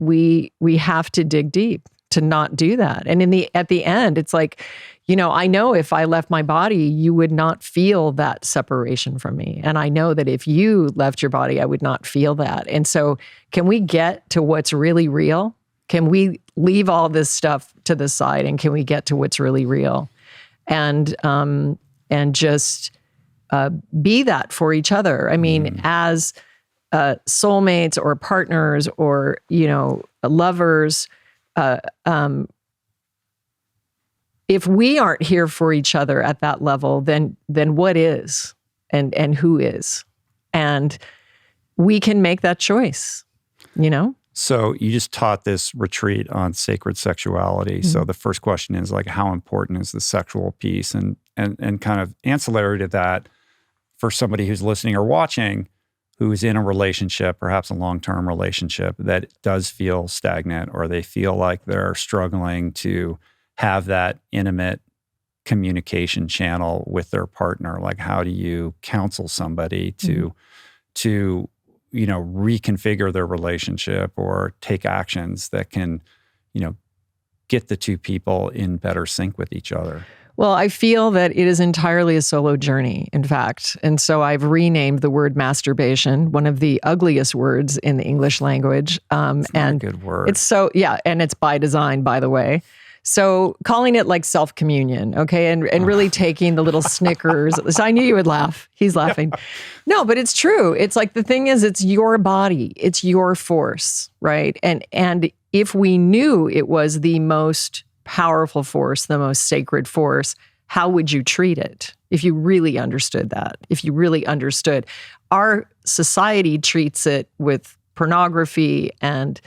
we have to dig deep to not do that. And at the end, it's like, I know if I left my body, you would not feel that separation from me. And I know that if you left your body, I would not feel that. And so can we get to what's really real? Can we leave all this stuff to the side and can we get to what's really real? And just be that for each other. I mean, as soulmates or partners or, lovers, if we aren't here for each other at that level, then what is and who is? And we can make that choice, So you just taught this retreat on sacred sexuality. Mm-hmm. So the first question is like, how important is the sexual piece? And kind of ancillary to that, for somebody who's listening or watching, who is in a relationship, perhaps a long-term relationship, that does feel stagnant, or they feel like they're struggling to have that intimate communication channel with their partner. Like, how do you counsel somebody to reconfigure their relationship or take actions that can, get the two people in better sync with each other? Well, I feel that it is entirely a solo journey, in fact. And so I've renamed the word masturbation, one of the ugliest words in the English language. It's not a good word. It's and it's by design, by the way. So calling it like self-communion, okay? And really taking the little Snickers. So I knew you would laugh. He's laughing. No, but it's true. It's like, the thing is, it's your body. It's your force, right? And if we knew it was the most powerful force, the most sacred force, how would you treat it if you really understood that? If you really understood, our society treats it with pornography and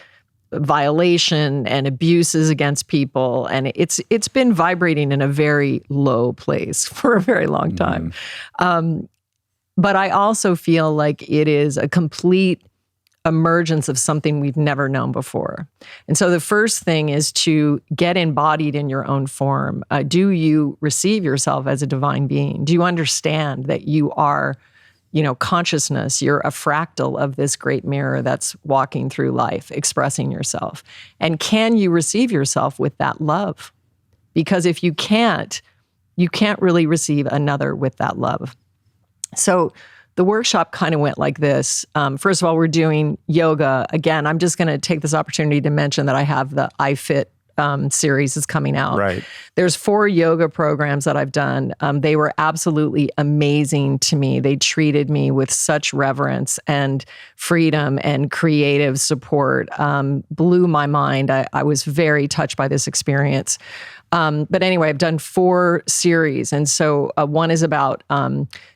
violation and abuses against people, and it's been vibrating in a very low place for a very long time. But I also feel like it is a complete emergence of something we've never known before. And so the first thing is to get embodied in your own form. Do you receive yourself as a divine being? Do you understand that you are, consciousness? You're a fractal of this great mirror that's walking through life, expressing yourself. And can you receive yourself with that love? Because if you can't really receive another with that love. So the workshop kind of went like this. First of all, we're doing yoga. Again, I'm just going to take this opportunity to mention that I have the iFit series is coming out. Right. There's 4 yoga programs that I've done. They were absolutely amazing to me. They treated me with such reverence and freedom and creative support. Blew my mind. I was very touched by this experience. But anyway, I've done 4 series. And so one is about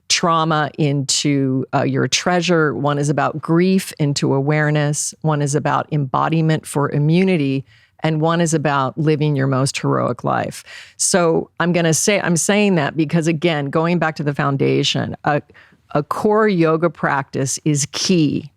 trauma into your treasure. One is about grief into awareness. One is about embodiment for immunity. And one is about living your most heroic life. So I'm saying that because, again, going back to the foundation, a core yoga practice is key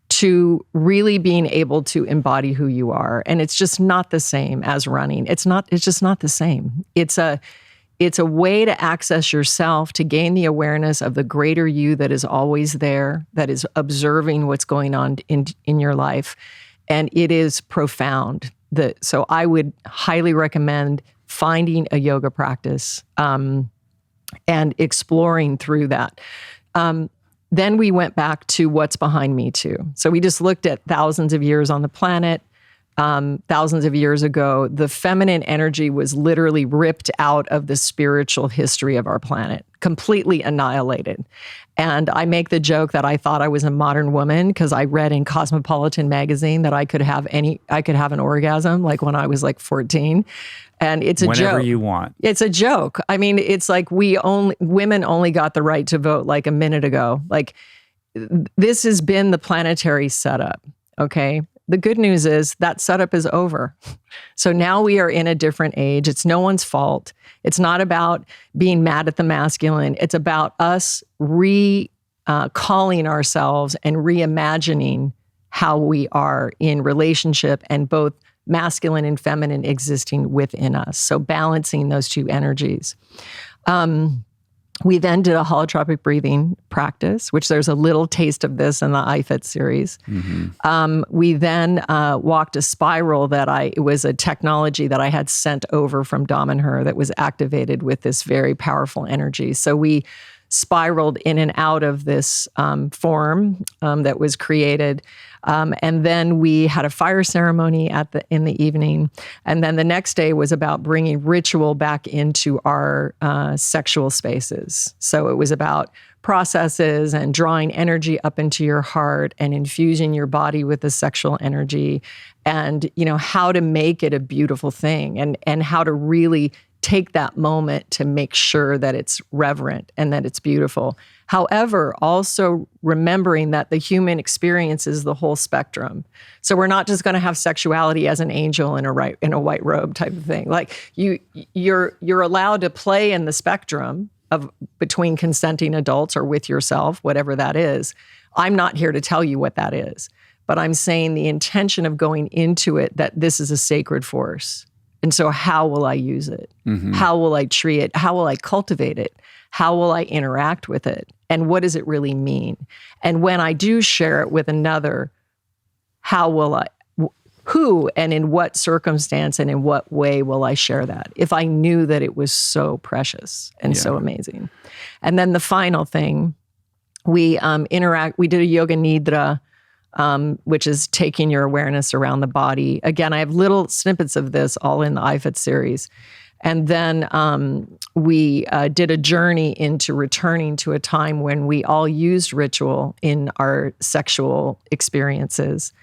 to really being able to embody who you are. And it's just not the same as running. It's just not the same. It's a way to access yourself, to gain the awareness of the greater you that is always there, that is observing what's going on in your life. And it is profound. So I would highly recommend finding a yoga practice and exploring through that. Then we went back to what's behind Me Too. So we just looked at thousands of years on the planet. Thousands of years ago, the feminine energy was literally ripped out of the spiritual history of our planet, completely annihilated. And I make the joke that I thought I was a modern woman because I read in Cosmopolitan magazine that I could have an orgasm like when I was like 14. And it's a joke. Whenever you want. It's a joke. I mean, it's like women only got the right to vote like a minute ago. Like, this has been the planetary setup, okay? The good news is that setup is over. So now we are in a different age. It's no one's fault. It's not about being mad at the masculine. It's about us calling ourselves and reimagining how we are in relationship, and both masculine and feminine existing within us. So balancing those two energies. We then did a holotropic breathing practice, which there's a little taste of this in the iFit series. We then walked a spiral it was a technology that I had sent over from Dom and Her that was activated with this very powerful energy. So we spiraled in and out of this form that was created. And then we had a fire ceremony in the evening. And then the next day was about bringing ritual back into our sexual spaces. So it was about processes and drawing energy up into your heart and infusing your body with the sexual energy, and how to make it a beautiful thing, and how to really take that moment to make sure that it's reverent and that it's beautiful. However, also remembering that the human experience is the whole spectrum. So we're not just going to have sexuality as an angel in a white robe type of thing. Like you're allowed to play in the spectrum of between consenting adults or with yourself, whatever that is. I'm not here to tell you what that is, but I'm saying the intention of going into it, that this is a sacred force. And so how will I use it? How will I treat it? How will I cultivate it? How will I interact with it? And what does it really mean? And when I do share it with another, who and in what circumstance and in what way will I share that if I knew that it was so precious and so amazing? And then the final thing, we did a yoga nidra, which is taking your awareness around the body. Again, I have little snippets of this all in the iFit series. And then we did a journey into returning to a time when we all used ritual in our sexual experiences.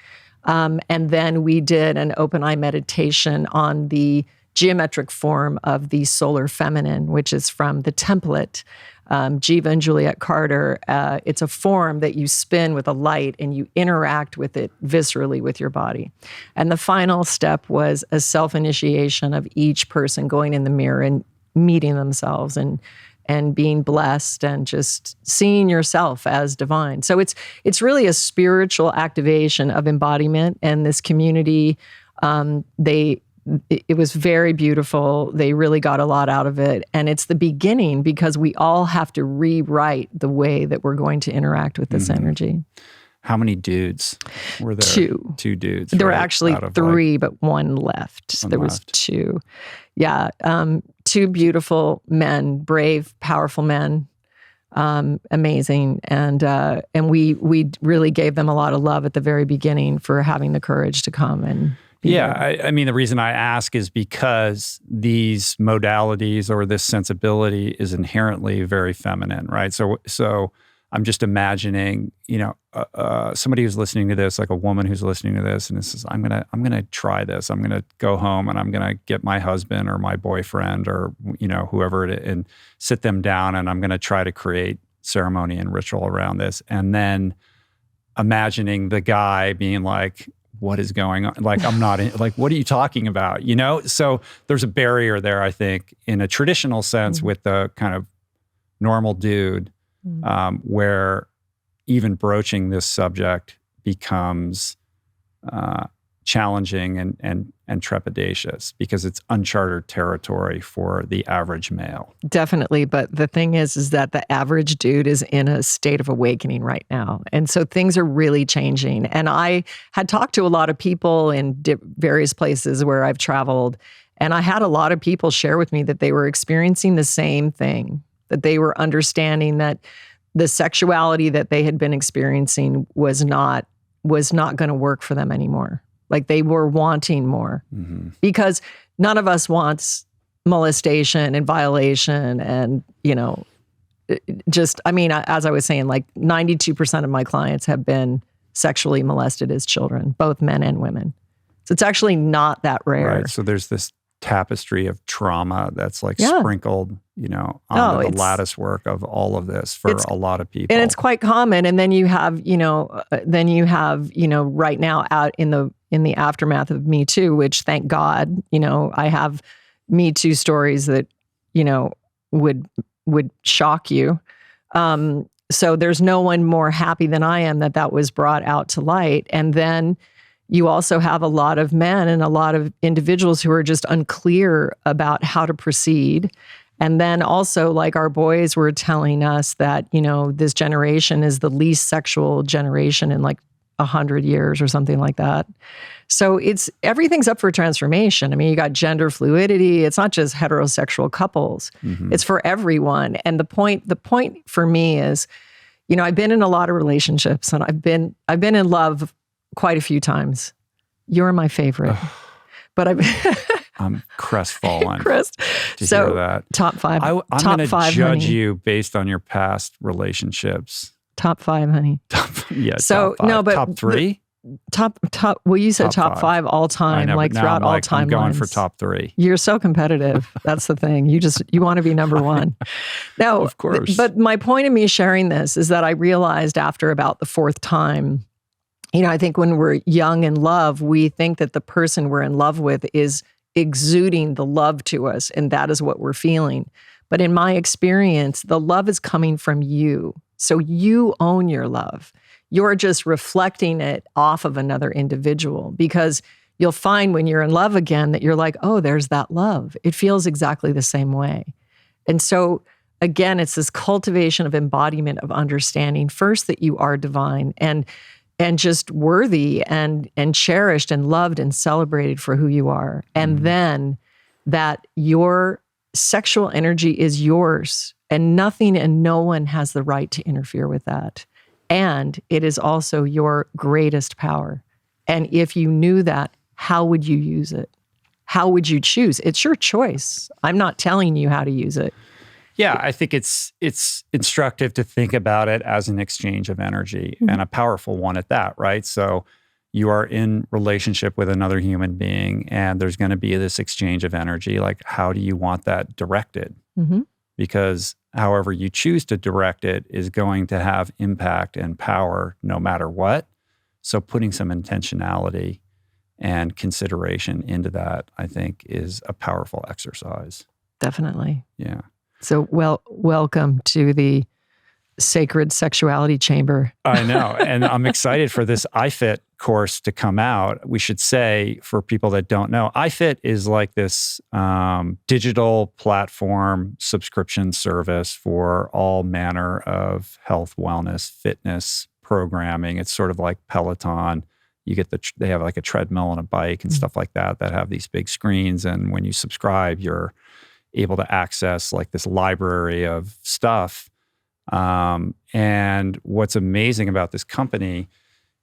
And then we did an open eye meditation on the geometric form of the solar feminine, which is from the template, Jiva and Juliet Carter. It's a form that you spin with a light and you interact with it viscerally with your body. And the final step was a self-initiation of each person going in the mirror and meeting themselves and being blessed and just seeing yourself as divine. So it's really a spiritual activation of embodiment, and this community, it was very beautiful. They really got a lot out of it. And it's the beginning, because we all have to rewrite the way that we're going to interact with this energy. How many dudes were there? 2. 2 dudes. There were right? actually 3, but one left. There was 2. Yeah. 2 beautiful men, brave, powerful men. Amazing. And we really gave them a lot of love at the very beginning for having the courage to come and I mean, the reason I ask is because these modalities or this sensibility is inherently very feminine, right? So I'm just imagining, somebody who's listening to this, like a woman who's listening to this, and says, I'm gonna try this. I'm gonna go home and I'm gonna get my husband or my boyfriend or whoever and sit them down, and I'm gonna try to create ceremony and ritual around this, and then imagining the guy being like, what is going on? Like, I'm not in, like, what are you talking about? So there's a barrier there, I think, in a traditional sense with the kind of normal dude, where even broaching this subject becomes challenging and trepidatious because it's uncharted territory for the average male. Definitely. But the thing is that the average dude is in a state of awakening right now. And so things are really changing. And I had talked to a lot of people in various places where I've traveled. And I had a lot of people share with me that they were experiencing the same thing, that they were understanding that the sexuality that they had been experiencing was not going to work for them anymore. Like, they were wanting more, because none of us wants molestation and violation and, as I was saying, like 92% of my clients have been sexually molested as children, both men and women. So it's actually not that rare. Right. So there's this tapestry of trauma that's like sprinkled, onto the lattice work of all of this for a lot of people. And it's quite common. And then you have, right now out in the aftermath of Me Too, which, thank God, I have Me Too stories that, would shock you. So there's no one more happy than I am that was brought out to light. And then you also have a lot of men and a lot of individuals who are just unclear about how to proceed. And then also, like, our boys were telling us that, this generation is the least sexual generation in like 100 years or something like that. So everything's up for transformation. I mean, you got gender fluidity. It's not just heterosexual couples. It's for everyone. And the point for me is, I've been in a lot of relationships, and I've been in love quite a few times. You're my favorite. But I'm crestfallen. To so hear that. Top 5. I'm top going to 5, judge honey. you based on your past relationships. Top 5, honey. Yeah. So, top 5. no, but top 3. Top. Well, you said top 5. 5 all time, I know, like but now throughout I'm all like, I'm going timelines. for top 3. You're so competitive. That's the thing. You want to be number one. No, Of course. But my point of me sharing this is that I realized after about the 4th time, I think when we're young in love, we think that the person we're in love with is exuding the love to us, and that is what we're feeling. But in my experience, the love is coming from you. So you own your love. You're just reflecting it off of another individual, because you'll find when you're in love again that you're like, oh, there's that love. It feels exactly the same way. And so again, it's this cultivation of embodiment of understanding first that you are divine and just worthy and cherished and loved and celebrated for who you are. And then that your sexual energy is yours, and nothing and no one has the right to interfere with that. And it is also your greatest power. And if you knew that, how would you use it? How would you choose? It's your choice. I'm not telling you how to use it. Yeah, I think it's instructive to think about it as an exchange of energy, and a powerful one at that, right? So you are in relationship with another human being, and there's going to be this exchange of energy. Like, how do you want that directed? Because however you choose to direct it is going to have impact and power no matter what. So putting some intentionality and consideration into that, I think, is a powerful exercise. Definitely. Yeah. So, welcome to the sacred sexuality chamber. I know. And I'm excited for this iFit course to come out. We should say, for people that don't know, iFit is like this digital platform subscription service for all manner of health, wellness, fitness programming. It's sort of like Peloton. You get they have like a treadmill and a bike and stuff like that have these big screens. And when you subscribe, you're able to access like this library of stuff. And what's amazing about this company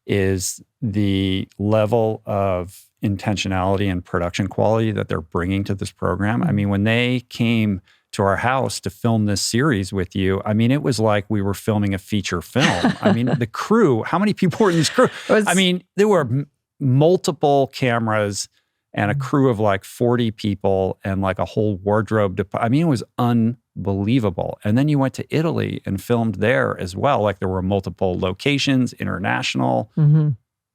is the level of intentionality and production quality that they're bringing to this program. I mean, when they came to our house to film this series with you, I mean, it was like we were filming a feature film. I mean, the crew, how many people were in this crew? I mean, there were multiple cameras and a crew of like 40 people and like a whole wardrobe. I mean, it was unbelievable. And then you went to Italy and filmed there as well. Like there were multiple locations, international.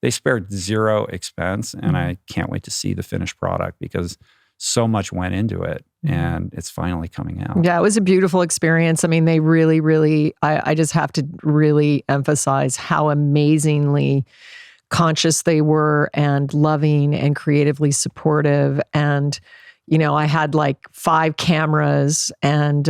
They spared zero expense. And I can't wait to see the finished product because so much went into it and it's finally coming out. Yeah, it was a beautiful experience. I mean, they really, really, I just have to really emphasize how amazingly conscious they were and loving and creatively supportive. And, I had like 5 cameras and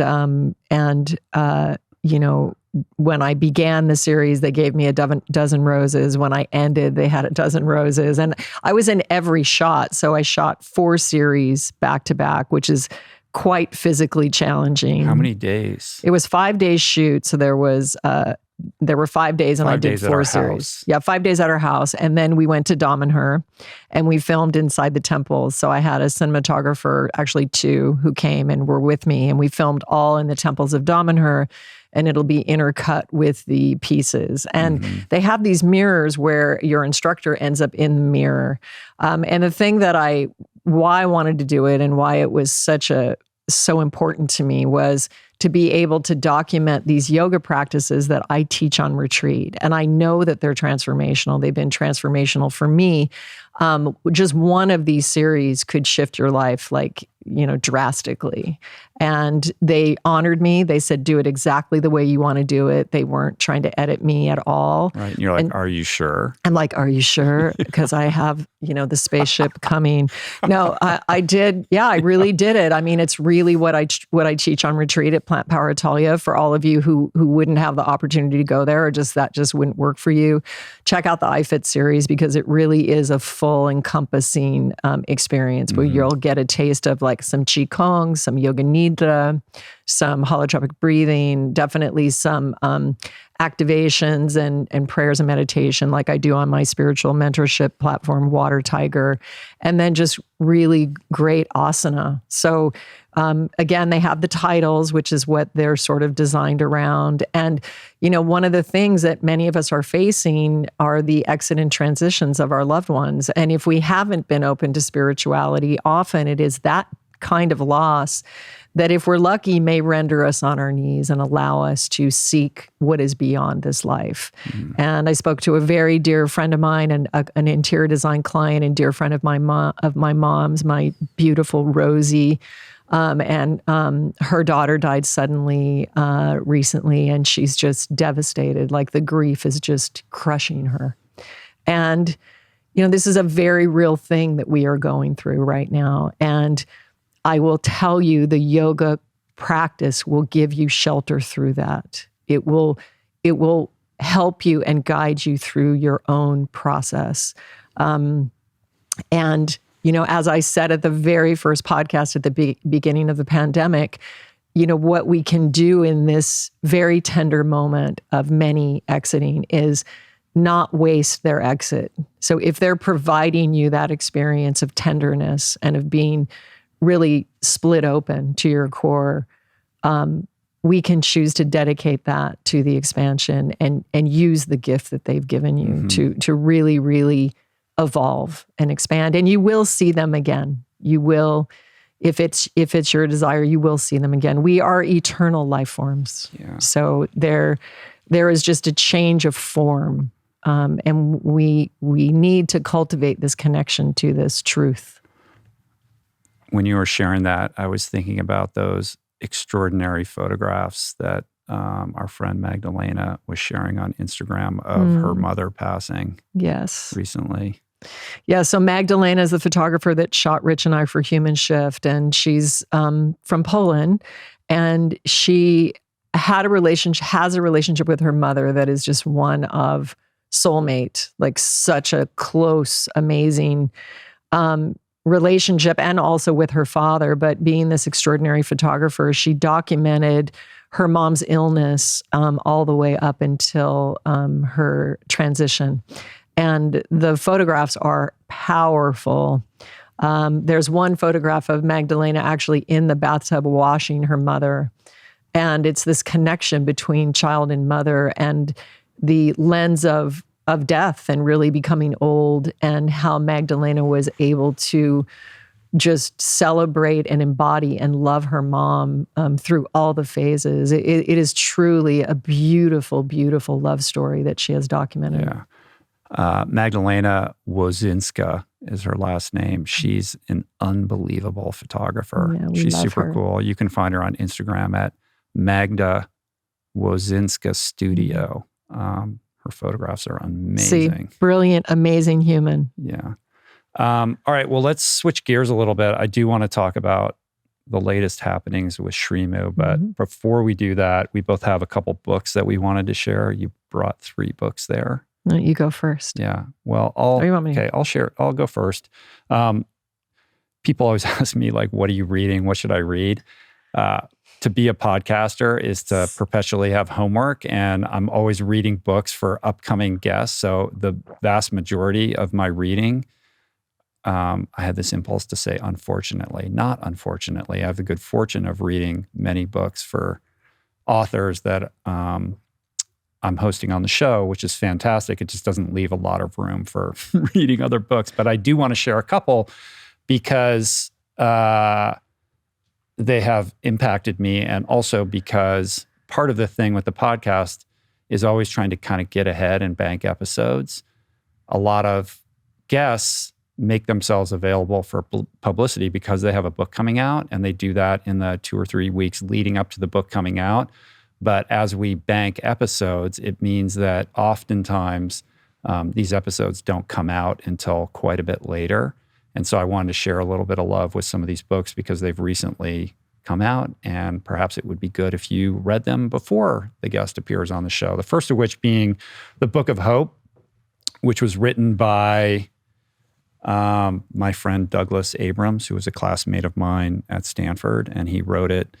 when I began the series, they gave me a dozen roses. When I ended, they had a dozen roses. And I was in every shot. So I shot 4 series back to back, which is quite physically challenging. How many days? It was 5 days shoot. So there were 5 days and I did 4 series. Yeah, 5 days at our house. And then we went to Damanhur and we filmed inside the temples. So I had a cinematographer, actually 2, who came and were with me. And we filmed all in the temples of Damanhur, and it'll be intercut with the pieces. And they have these mirrors where your instructor ends up in the mirror. And the thing that why I wanted to do it and why it was so important to me was to be able to document these yoga practices that I teach on retreat. And I know that they're transformational. They've been transformational for me. just one of these series could shift your life drastically. And they honored me. They said, do it exactly the way you want to do it. They weren't trying to edit me at all. Right. And you're like, are you sure? I'm like, are you sure? Because I have, the spaceship coming. No, I did. Yeah, I really did it. I mean, it's really what I teach on retreat at Plant Power Italia. For all of you who wouldn't have the opportunity to go there, or that just wouldn't work for you, check out the iFit series, because it really is a full encompassing experience where you'll get a taste of like some Qigong, some Yoga Nidra, some holotropic breathing, definitely some activations and prayers and meditation like I do on my spiritual mentorship platform, Water Tiger, and then just really great asana. So again, they have the titles, which is what they're sort of designed around. And, one of the things that many of us are facing are the exit and transitions of our loved ones. And if we haven't been open to spirituality, often it is that kind of loss that, if we're lucky, may render us on our knees and allow us to seek what is beyond this life. And I spoke to a very dear friend of mine, and an interior design client and dear friend of my mom's, my beautiful Rosie. And her daughter died suddenly recently, and she's just devastated. Like, the grief is just crushing her. And, this is a very real thing that we are going through right now. And I will tell you, the yoga practice will give you shelter through that. It will help you and guide you through your own process. And, as I said at the very first podcast at the beginning of the pandemic, what we can do in this very tender moment of many exiting is not waste their exit. So if they're providing you that experience of tenderness and of being really split open to your core, we can choose to dedicate that to the expansion and use the gift that they've given you to really, really evolve and expand. And you will see them again. You will, if it's your desire, you will see them again. We are eternal life forms. Yeah. So there is just a change of form. And we need to cultivate this connection to this truth. When you were sharing that, I was thinking about those extraordinary photographs that our friend Magdalena was sharing on Instagram of her mother passing. Yes. Recently. Yeah. So Magdalena is the photographer that shot Rich and I for Human Shift, and she's from Poland, and she has a relationship with her mother that is just one of soulmate, like such a close, amazing relationship, and also with her father. But being this extraordinary photographer, she documented her mom's illness all the way up until her transition. And the photographs are powerful. There's one photograph of Magdalena actually in the bathtub washing her mother. And it's this connection between child and mother, and the lens of death and really becoming old, and how Magdalena was able to just celebrate and embody and love her mom through all the phases. It is truly a beautiful, beautiful love story that she has documented. Yeah. Magdalena Wozinska is her last name. She's an unbelievable photographer. Yeah, She's love super her. cool. You can find her on Instagram at Magda Wozinska Studio. Her photographs are amazing. See, brilliant, amazing human. Yeah. All right. Well, let's switch gears a little bit. I do want to talk about the latest happenings with Srimu, but before we do that, we both have a couple books that we wanted to share. You brought 3 books there. No, you go first. Yeah. Well, I'll share. I'll go first. People always ask me, like, what are you reading? What should I read? To be a podcaster is to perpetually have homework, and I'm always reading books for upcoming guests. So the vast majority of my reading, I had this impulse to say, unfortunately, not unfortunately. I have the good fortune of reading many books for authors that I'm hosting on the show, which is fantastic. It just doesn't leave a lot of room for reading other books. But I do want to share a couple because they have impacted me, and also because part of the thing with the podcast is always trying to kind of get ahead and bank episodes. A lot of guests make themselves available for publicity because they have a book coming out, and they do that in the 2 or 3 weeks leading up to the book coming out. But as we bank episodes, it means that oftentimes these episodes don't come out until quite a bit later. And so I wanted to share a little bit of love with some of these books because they've recently come out, and perhaps it would be good if you read them before the guest appears on the show. The first of which being The Book of Hope, which was written by my friend Douglas Abrams, who was a classmate of mine at Stanford, and he wrote it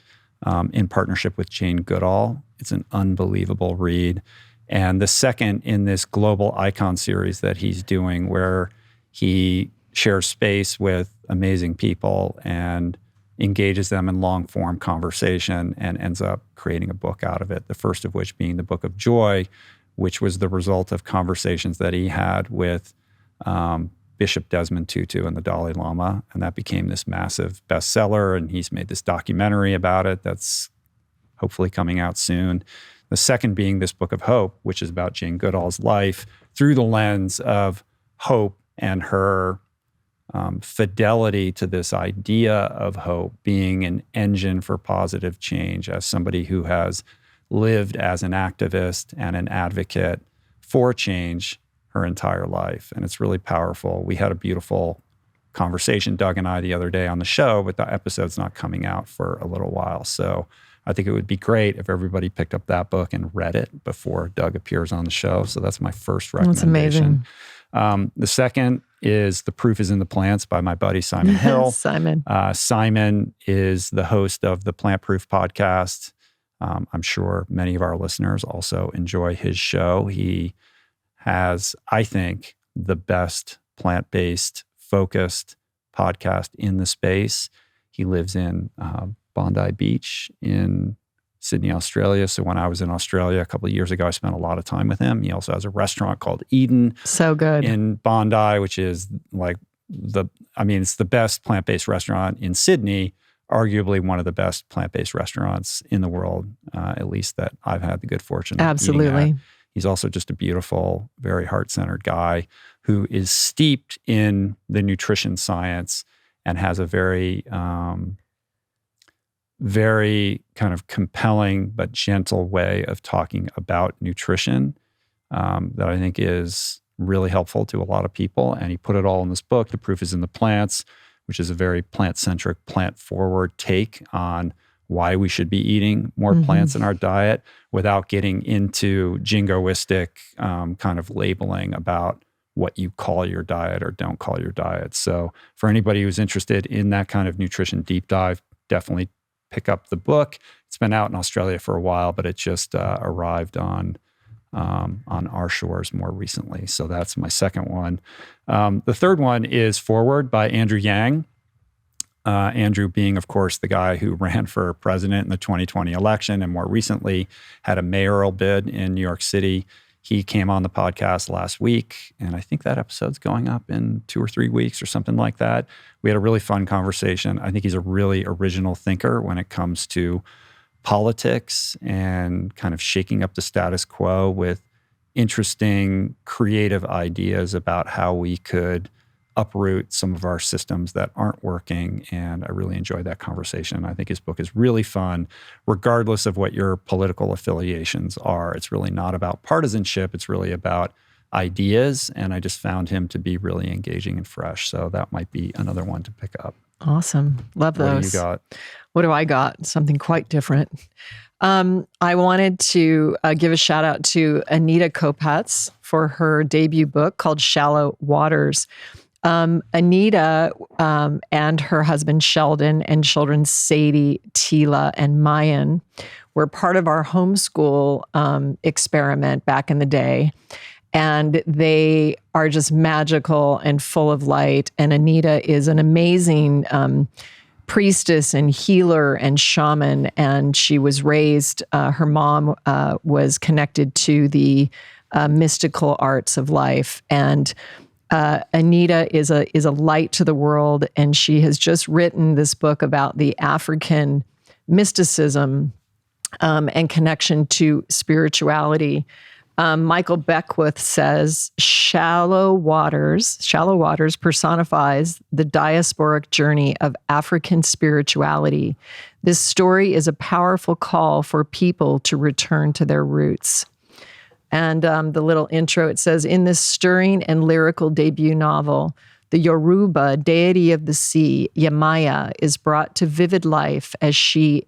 in partnership with Jane Goodall. It's an unbelievable read. And the second in this global icon series that he's doing, where he shares space with amazing people and engages them in long-form conversation and ends up creating a book out of it. The first of which being The Book of Joy, which was the result of conversations that he had with Bishop Desmond Tutu and the Dalai Lama, and that became this massive bestseller, and he's made this documentary about it that's hopefully coming out soon. The second being this Book of Hope, which is about Jane Goodall's life through the lens of hope and her fidelity to this idea of hope being an engine for positive change, as somebody who has lived as an activist and an advocate for change her entire life. And it's really powerful. We had a beautiful conversation, Doug and I, the other day on the show, but the episode's not coming out for a little while. So I think it would be great if everybody picked up that book and read it before Doug appears on the show. So that's my first recommendation. That's amazing. The second is The Proof is in the Plants by my buddy Simon Hill. Simon. Simon is the host of the Plant Proof podcast. I'm sure many of our listeners also enjoy his show. He has, I think, the best plant-based focused podcast in the space. He lives in Bondi Beach in Sydney, Australia. So when I was in Australia a couple of years ago, I spent a lot of time with him. He also has a restaurant called Eden. So good. In Bondi, which is like it's the best plant-based restaurant in Sydney, arguably one of the best plant-based restaurants in the world, at least that I've had the good fortune of eating Absolutely. at. He's also just a beautiful, very heart-centered guy who is steeped in the nutrition science and has a very, very kind of compelling but gentle way of talking about nutrition that I think is really helpful to a lot of people. And he put it all in this book, The Proof is in the Plants, which is a very plant-centric, plant-forward take on why we should be eating more plants in our diet without getting into jingoistic kind of labeling about what you call your diet or don't call your diet. So for anybody who's interested in that kind of nutrition deep dive, definitely pick up the book. It's been out in Australia for a while, but it just arrived on our shores more recently. So that's my second one. The third one is Forward by Andrew Yang. Andrew being, of course, the guy who ran for president in the 2020 election and more recently had a mayoral bid in New York City. He came on the podcast last week, and I think that episode's going up in 2 or 3 weeks or something like that. We had a really fun conversation. I think he's a really original thinker when it comes to politics and kind of shaking up the status quo with interesting, creative ideas about how we could uproot some of our systems that aren't working. And I really enjoyed that conversation. I think his book is really fun, regardless of what your political affiliations are. It's really not about partisanship. It's really about ideas. And I just found him to be really engaging and fresh. So that might be another one to pick up. Awesome. Love those. What do you got? What do I got? Something quite different. I wanted to give a shout out to Anita Kopatz for her debut book called Shallow Waters. Anita and her husband Sheldon and children Sadie, Tila, and Mayan were part of our homeschool experiment back in the day. And they are just magical and full of light. And Anita is an amazing priestess and healer and shaman. And she was raised, her mom was connected to the mystical arts of life. And Anita is a light to the world, and she has just written this book about the African mysticism and connection to spirituality. Michael Beckwith says, Shallow Waters personifies the diasporic journey of African spirituality. This story is a powerful call for people to return to their roots. And the little intro, it says, in this stirring and lyrical debut novel, the Yoruba deity of the sea, Yemaya, is brought to vivid life as she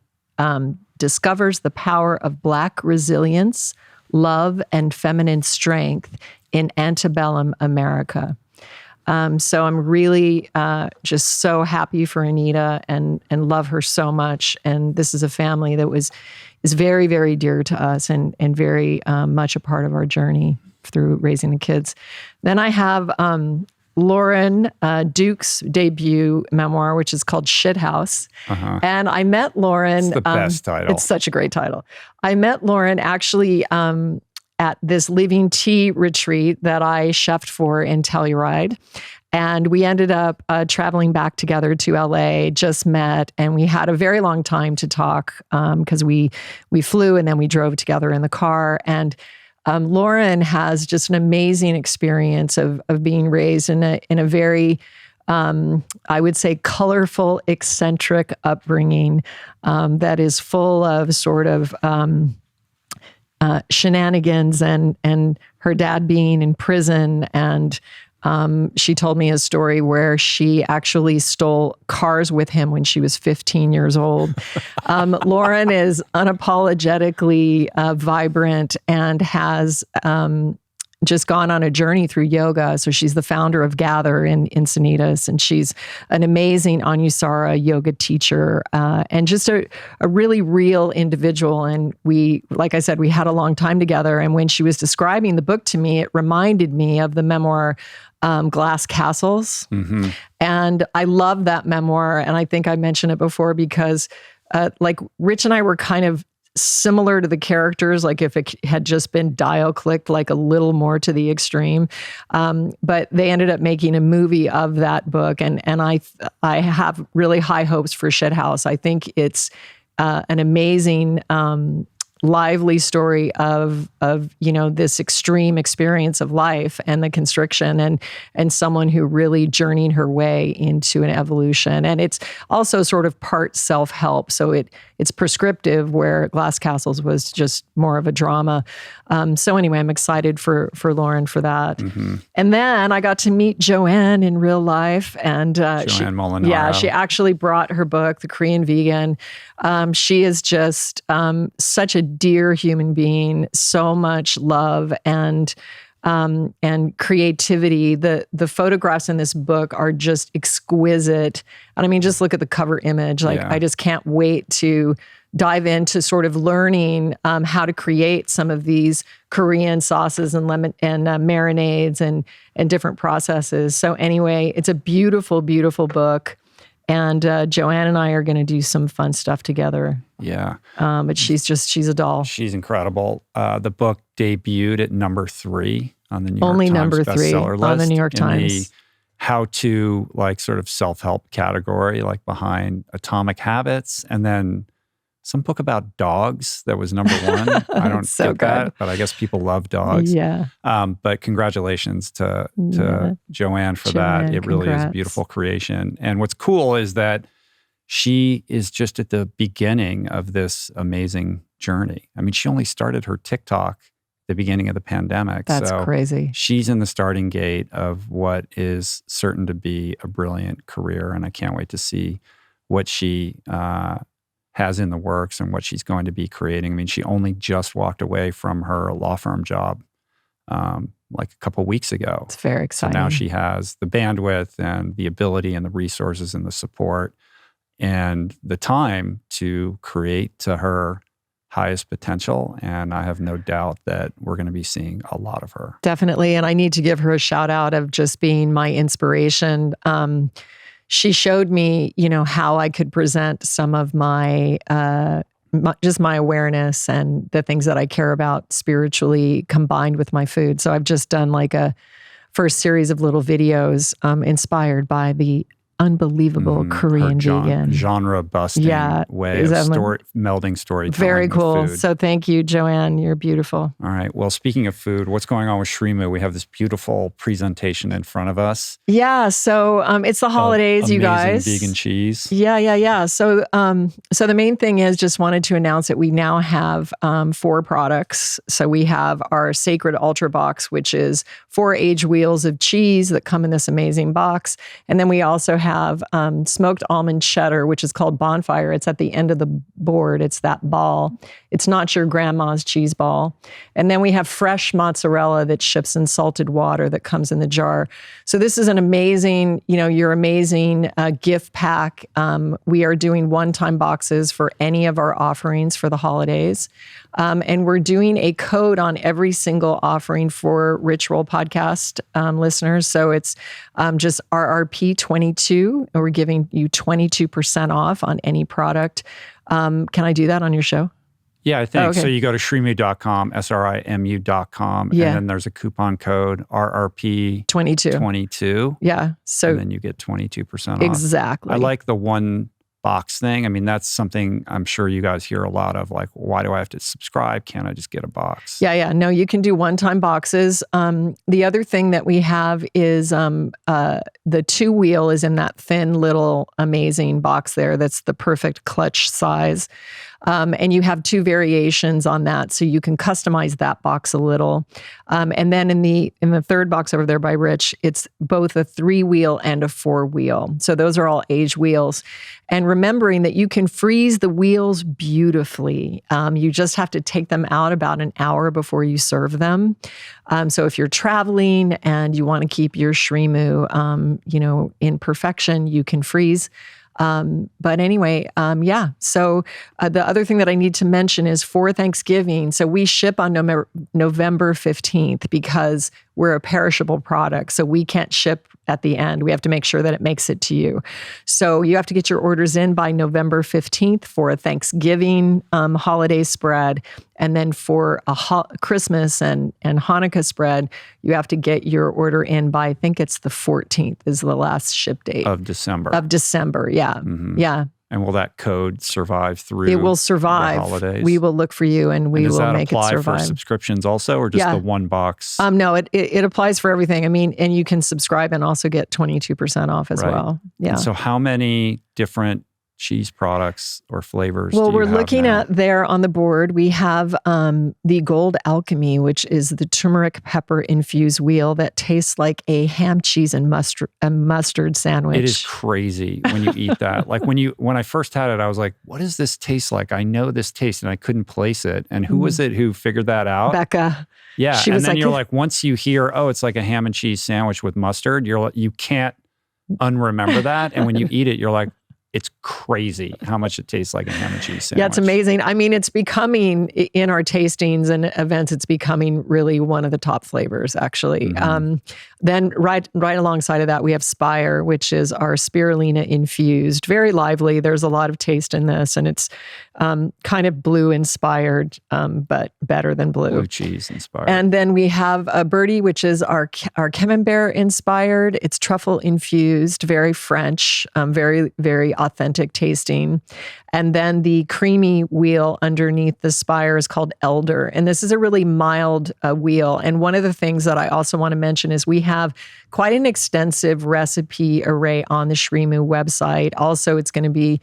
discovers the power of Black resilience, love, and feminine strength in antebellum America. So I'm really just so happy for Anita and love her so much. And this is a family that is very, very dear to us and very much a part of our journey through raising the kids. Then I have Lauren Duke's debut memoir, which is called Shithouse. And I met Lauren. It's the best title. It's such a great title. I met Lauren actually at this Living Tea retreat that I chefed for in Telluride. And we ended up traveling back together to LA, just met, and we had a very long time to talk because we flew and then we drove together in the car. And Lauren has just an amazing experience of being raised in a very, I would say, colorful, eccentric upbringing that is full of sort of shenanigans and her dad being in prison. And she told me a story where she actually stole cars with him when she was 15 years old. Lauren is unapologetically vibrant and has just gone on a journey through yoga. So she's the founder of Gather in Encinitas, and she's an amazing Anusara yoga teacher and just a really real individual. And we, like I said, we had a long time together. And when she was describing the book to me, it reminded me of the memoir Glass Castles. And I love that memoir. And I think I mentioned it before because like Rich and I were kind of similar to the characters, like if it had just been dial clicked like a little more to the extreme. But they ended up making a movie of that book. And I have really high hopes for Shithouse. I think it's an amazing lively story of this extreme experience of life and the constriction and someone who really journeyed her way into an evolution. And it's also sort of part self-help. So it's prescriptive, where Glass Castles was just more of a drama. So anyway, I'm excited for Lauren for that. And then I got to meet Joanne in real life. And Joanne Molinaro. Yeah, she actually brought her book, The Korean Vegan. She is just such a dear human being, so much love and creativity. The photographs in this book are just exquisite. And I mean, just look at the cover image. Like, I just can't wait to dive into sort of learning how to create some of these Korean sauces and lemon and marinades and different processes. So anyway, it's a beautiful, beautiful book. And Joanne and I are going to do some fun stuff together. Yeah. But she's a doll. She's incredible. The book debuted at number 3 on the New York Only Times number 3 bestseller list on the New York in Times. The how-to, like, sort of self-help category, like behind Atomic Habits, and then some book about dogs that was number 1. I don't so get that, but I guess people love dogs. Yeah. But congratulations to Joanne for that. It really is a beautiful creation. And what's cool is that she is just at the beginning of this amazing journey. I mean, she only started her TikTok at the beginning of the pandemic. That's crazy. She's in the starting gate of what is certain to be a brilliant career. And I can't wait to see what she has in the works and what she's going to be creating. I mean, she only just walked away from her law firm job like a couple weeks ago. It's very exciting. So now she has the bandwidth and the ability and the resources and the support and the time to create to her highest potential. And I have no doubt that we're going to be seeing a lot of her. Definitely. And I need to give her a shout out of just being my inspiration. She showed me, how I could present some of my just my awareness and the things that I care about spiritually combined with my food. So I've just done like a first series of little videos inspired by the unbelievable Korean vegan. Genre busting way of melding storytelling. Very cool. Food. So thank you, Joanne. You're beautiful. All right. Well, speaking of food, what's going on with Shreemu? We have this beautiful presentation in front of us. Yeah. So it's the holidays, you guys. Vegan cheese. Yeah. So the main thing is just wanted to announce that we now have 4 products. So we have our Sacred Ultra Box, which is 4 aged wheels of cheese that come in this amazing box. And then we also have smoked almond cheddar, which is called Bonfire. It's at the end of the board. It's that ball. It's not your grandma's cheese ball. And then we have fresh mozzarella that ships in salted water that comes in the jar. So this is an amazing, your amazing gift pack. We are doing one-time boxes for any of our offerings for the holidays. And we're doing a code on every single offering for Rich Roll Podcast listeners. So it's just RRP22, and we're giving you 22% off on any product. Can I do that on your show? Yeah, I think so. You go to shrimu.com, SRIMU.com, and then there's a coupon code RRP 22. Yeah. So and then you get 22% off. Exactly. I like the one box thing. I mean, that's something I'm sure you guys hear a lot of, like, why do I have to subscribe? Can't I just get a box? Yeah. No, you can do one-time boxes. The other thing that we have is the 2-wheel is in that thin little amazing box there. That's the perfect clutch size. And you have 2 variations on that, so you can customize that box a little. And then in the third box over there by Rich, it's both a 3-wheel and a 4-wheel. So those are all aged wheels. And remembering that you can freeze the wheels beautifully. You just have to take them out about an hour before you serve them. So if you're traveling and you want to keep your Shreemu, in perfection, you can freeze. But anyway, So the other thing that I need to mention is for Thanksgiving. So we ship on November 15th because we're a perishable product. So we can't ship at the end. We have to make sure that it makes it to you. So you have to get your orders in by November 15th for a Thanksgiving holiday spread. And then for a Christmas and Hanukkah spread, you have to get your order in by, I think it's the 14th is the last ship date. Of December. Yeah. Mm-hmm. Yeah. And will that code survive through It will survive. the holidays? We will look for you and we will make it survive. Does that apply for subscriptions also, or just the one box? No, it applies for everything. I mean, and you can subscribe and also get 22% off as well. Yeah. And so how many different cheese products or flavors Well, do you we're have looking now? at there on the board. We have the Gold Alchemy, which is the turmeric pepper infused wheel that tastes like a ham, cheese, and mustard sandwich. It is crazy when you eat that. Like when I first had it, I was like, what does this taste like? I know this taste, and I couldn't place it. And who was it who figured that out? Becca. Yeah. She and was then like, you're like, once you hear, oh, it's like a ham and cheese sandwich with mustard, you can't unremember that. And when you eat it, you're like, it's crazy how much it tastes like a ham and cheese sandwich. Yeah, it's amazing. I mean, it's becoming, in our tastings and events, it's becoming really one of the top flavors, actually. Mm-hmm. Then right alongside of that, we have Spire, which is our spirulina infused. Very lively. There's a lot of taste in this, and it's kind of blue inspired, but better than blue. Blue cheese inspired. And then we have a Birdie, which is our Camembert inspired. It's truffle infused, very French, very, very authentic tasting. And then the creamy wheel underneath the Spire is called Elder. And this is a really mild wheel. And one of the things that I also want to mention is we have quite an extensive recipe array on the Shreemu website. Also, it's going to be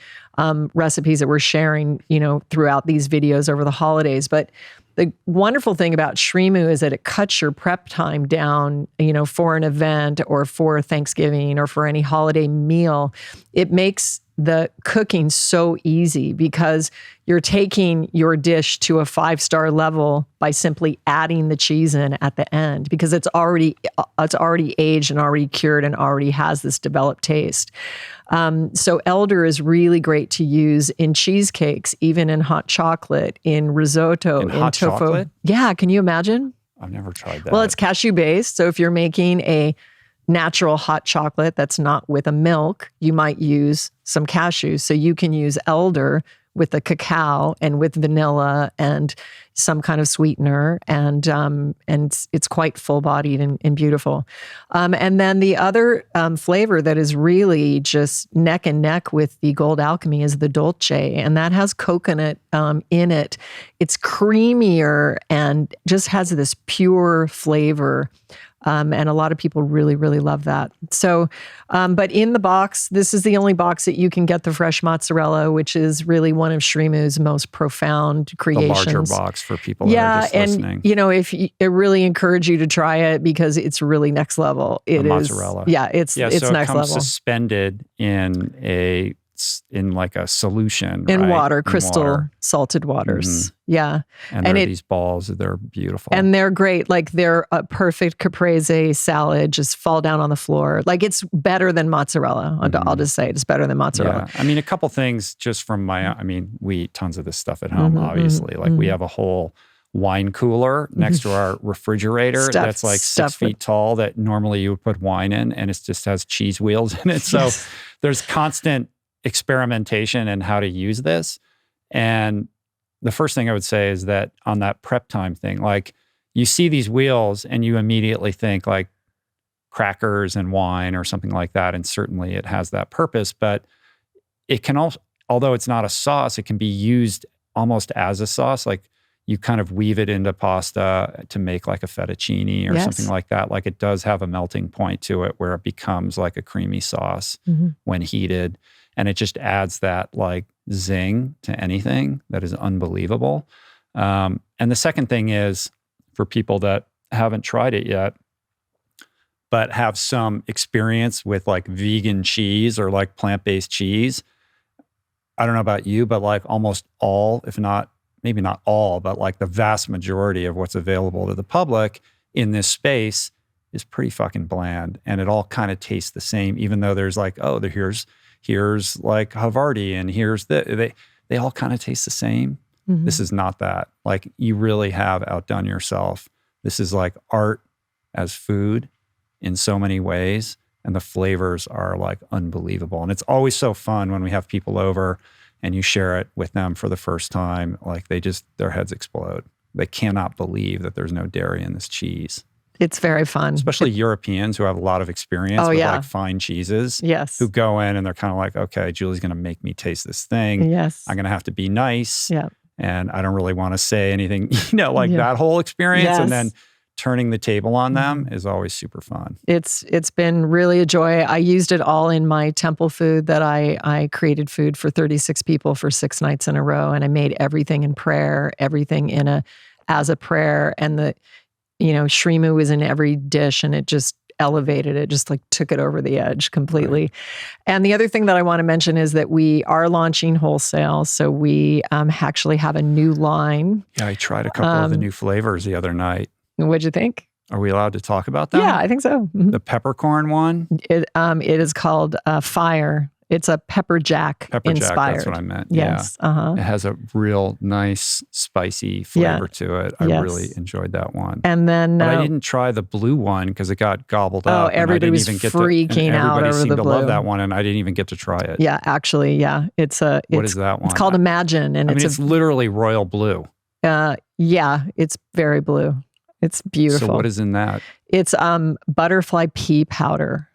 recipes that we're sharing, throughout these videos over the holidays. But the wonderful thing about Shreemu is that it cuts your prep time down, for an event or for Thanksgiving or for any holiday meal. It makes the cooking so easy because you're taking your dish to a 5-star level by simply adding the cheese in at the end because it's already aged and already cured and already has this developed taste. So Elder is really great to use in cheesecakes, even in hot chocolate, in risotto, in hot tofu. Chocolate? Yeah, can you imagine? I've never tried that. Well, it's cashew based. So if you're making a natural hot chocolate that's not with a milk, you might use some cashews. So you can use Elder with the cacao and with vanilla and some kind of sweetener, and it's quite full bodied and beautiful. And then the other flavor that is really just neck and neck with the Gold Alchemy is the Dolce, and that has coconut in it. It's creamier and just has this pure flavor. And a lot of people really, really love that. So, but in the box, this is the only box that you can get the fresh mozzarella, which is really one of Srimu's most profound creations. The larger box for people that are just listening. And I really encourage you to try it because it's really next level. It the is mozzarella. It's so next it comes level. suspended in like a solution, In right? water, In crystal water. salted waters. Yeah. And there are these balls. They're beautiful. And they're great. Like they're a perfect caprese salad, just fall down on the floor. Like it's better than mozzarella. I'll just say it's better than mozzarella. Yeah. I mean, a couple things just from we eat tons of this stuff at home, obviously. Like we have a whole wine cooler next to our refrigerator that's like 6 feet tall that normally you would put wine in, and it just has cheese wheels in it. So there's constant experimentation in how to use this. And the first thing I would say is that on that prep time thing, like you see these wheels and you immediately think like crackers and wine or something like that. And certainly it has that purpose, but it can also, although it's not a sauce, it can be used almost as a sauce. Like you kind of weave it into pasta to make like a fettuccine or something like that. Like it does have a melting point to it where it becomes like a creamy sauce when heated. And it just adds that like zing to anything that is unbelievable. And the second thing is for people that haven't tried it yet, but have some experience with like vegan cheese or like plant-based cheese. I don't know about you, but like almost all, if not, maybe not all, but like the vast majority of what's available to the public in this space is pretty fucking bland. And it all kind of tastes the same, even though there's like, oh, here's like Havarti and here's they all kind of taste the same. This is not that. Like you really have outdone yourself. This is like art as food in so many ways. And the flavors are like unbelievable. And it's always so fun when we have people over and you share it with them for the first time. Like their heads explode. They cannot believe that there's no dairy in this cheese. It's very fun. Especially Europeans who have a lot of experience with like fine cheeses. Yes. Who go in and they're kind of like, okay, Julie's going to make me taste this thing. Yes. I'm going to have to be nice. Yeah. And I don't really want to say anything, that whole experience. Yes. And then turning the table on them is always super fun. It's been really a joy. I used it all in my temple food that I created food for 36 people for 6 nights in a row. And I made everything in prayer, everything as a prayer. And Srimu was in every dish and it just elevated it, just like took it over the edge completely. Right. And the other thing that I want to mention is that we are launching wholesale. So we actually have a new line. Yeah, I tried a couple of the new flavors the other night. What'd you think? Are we allowed to talk about that? Yeah, I think so. The peppercorn one? It is called Fire. It's a pepper jack inspired. That's what I meant. Yes. Yeah. It has a real nice spicy flavor to it. I really enjoyed that one. And then but I didn't try the blue one because it got gobbled up. Everybody was freaking out over the blue. Everybody seemed to love that one, and I didn't even get to try it. Yeah, actually, yeah. What is that one? It's called Imagine, and it's literally royal blue. Yeah, it's very blue. It's beautiful. So what is in that? It's butterfly pea powder.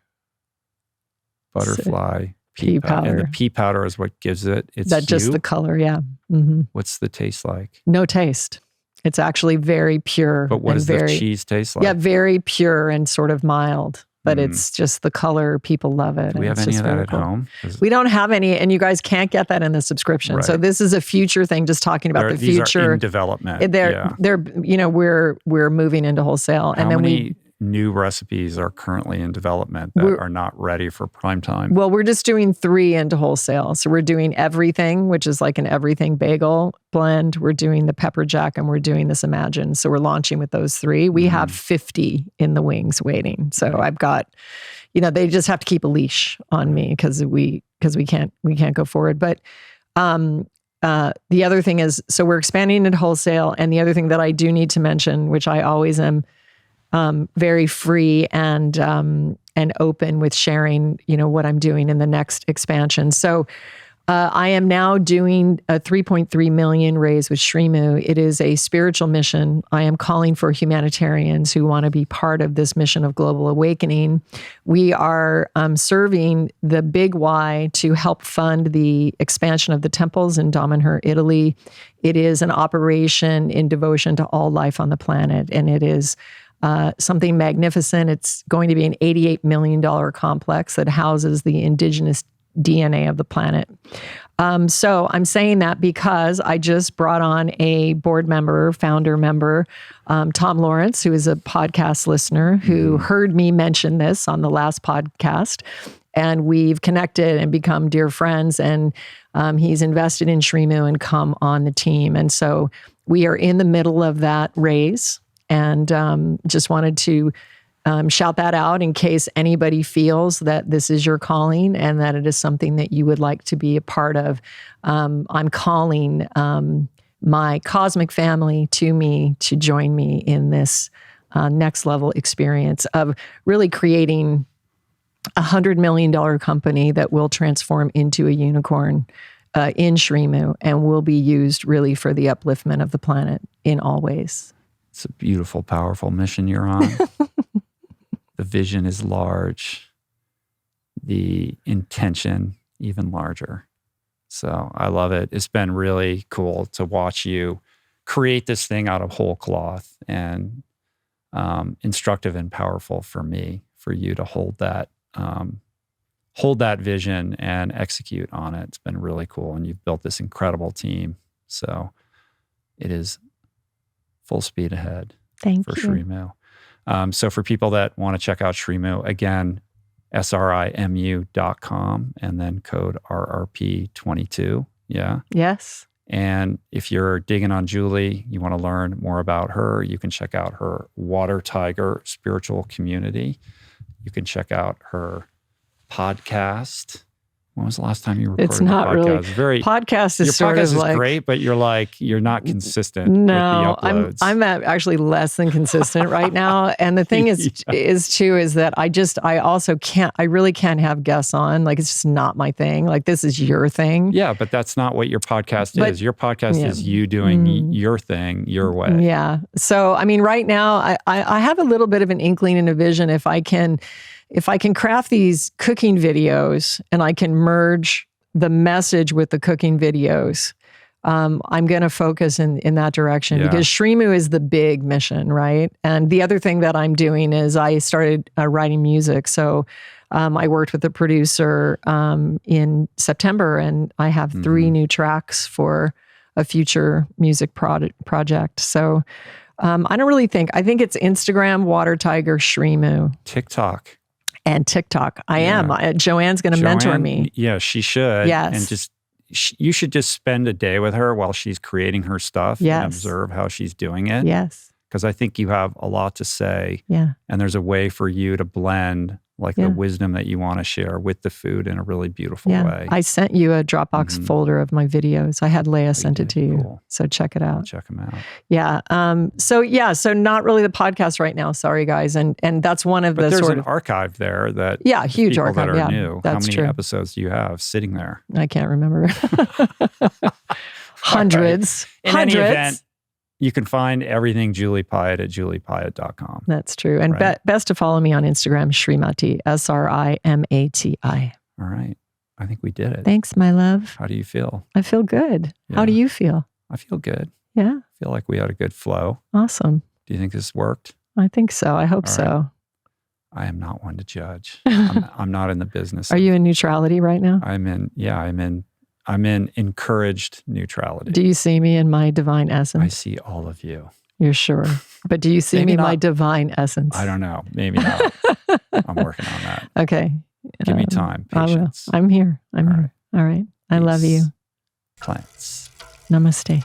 Butterfly pea powder. And the pea powder is what gives it its hue? Just the color, yeah. Mm-hmm. What's the taste like? No taste. It's actually very pure. But what does the cheese taste like? Yeah, very pure and sort of mild. But it's just the color. People love it. Do we have any of that at home? We don't have any, and you guys can't get that in the subscription. Right. So this is a future thing, just talking about the future. These are in development. They're we're moving into wholesale. How many new recipes are currently in development that are not ready for prime time? Well, we're just doing 3 into wholesale. So we're doing everything, which is like an everything bagel blend. We're doing the pepper jack and we're doing this Imagine. So we're launching with those 3. We have 50 in the wings waiting. So I've got, they just have to keep a leash on me because we can't go forward. But the other thing is, so we're expanding into wholesale. And the other thing that I do need to mention, which I always am very free and open with sharing, what I'm doing in the next expansion. So I am now doing a 3.3 million raise with Shrimu. It is a spiritual mission. I am calling for humanitarians who want to be part of this mission of global awakening. We are serving the Big Y to help fund the expansion of the temples in Damanhur, Italy. It is an operation in devotion to all life on the planet, and it is something magnificent. It's going to be an $88 million complex that houses the indigenous DNA of the planet. So I'm saying that because I just brought on a board member, founder member, Tom Lawrence, who is a podcast listener who heard me mention this on the last podcast. And we've connected and become dear friends. And he's invested in Shrimu and come on the team. And so we are in the middle of that raise, and just wanted to shout that out in case anybody feels that this is your calling and that it is something that you would like to be a part of. I'm calling my cosmic family to me to join me in this next level experience of really creating a $100 million company that will transform into a unicorn in Shrimu and will be used really for the upliftment of the planet in all ways. It's a beautiful, powerful mission you're on. The vision is large, the intention even larger. So I love it. It's been really cool to watch you create this thing out of whole cloth, and instructive and powerful for me, for you to hold that vision and execute on it. It's been really cool. And you've built this incredible team. So it is full speed ahead for Shrimu. So for people that want to check out Shrimu, again, SRIMU.com, and then code RRP22. Yeah. Yes. And if you're digging on Julie, you want to learn more about her, you can check out her Water Tiger spiritual community. You can check out her podcast. When was the last time you recorded It's not a podcast? really. Podcast is your sort podcast of is like great, but you're not consistent with No, the uploads. I'm actually less than consistent right now. And the thing is that I also can't. I really can't have guests on. Like, it's just not my thing. Like, this is your thing. Yeah, but that's not what your podcast is. Your podcast is you doing your thing your way. Yeah. So, I mean, right now, I have a little bit of an inkling and a vision. If I can craft these cooking videos and I can merge the message with the cooking videos, I'm going to focus in that direction, because Shrimu is the big mission, right? And the other thing that I'm doing is I started writing music. So I worked with a producer in September, and I have 3 new tracks for a future music project. So I don't really think. I think it's Instagram, Water Tiger, Shrimu. TikTok. And TikTok. I am. Joanne's going to mentor me. Yeah, she should. Yes. And you should just spend a day with her while she's creating her stuff and observe how she's doing it. Yes. Because I think you have a lot to say. Yeah. And there's a way for you to blend the wisdom that you want to share with the food in a really beautiful way. I sent you a Dropbox folder of my videos. I had Leia send it to you. Cool. So check it out. I'll check them out. Yeah. So not really the podcast right now. Sorry, guys. And that's one of but the there's an archive there that huge people archive. that are new. That's how many true. episodes do you have sitting there? I can't remember. Hundreds. In any event, you can find everything Julie Piatt at juliepyatt.com. That's true. And best to follow me on Instagram, Srimati, SRIMATI. All right. I think we did it. Thanks, my love. How do you feel? I feel good. Yeah. How do you feel? I feel good. Yeah. I feel like we had a good flow. Awesome. Do you think this worked? I think so. I hope so. I am not one to judge. I'm not in the business. Are you in neutrality right now? I'm in encouraged neutrality. Do you see me in my divine essence? I see all of you. You're sure? But do you see me in my divine essence? I don't know. Maybe not. I'm working on that. Okay. Give me time. Patience. I'm here. I'm here. All right. I love you. Plants. Namaste.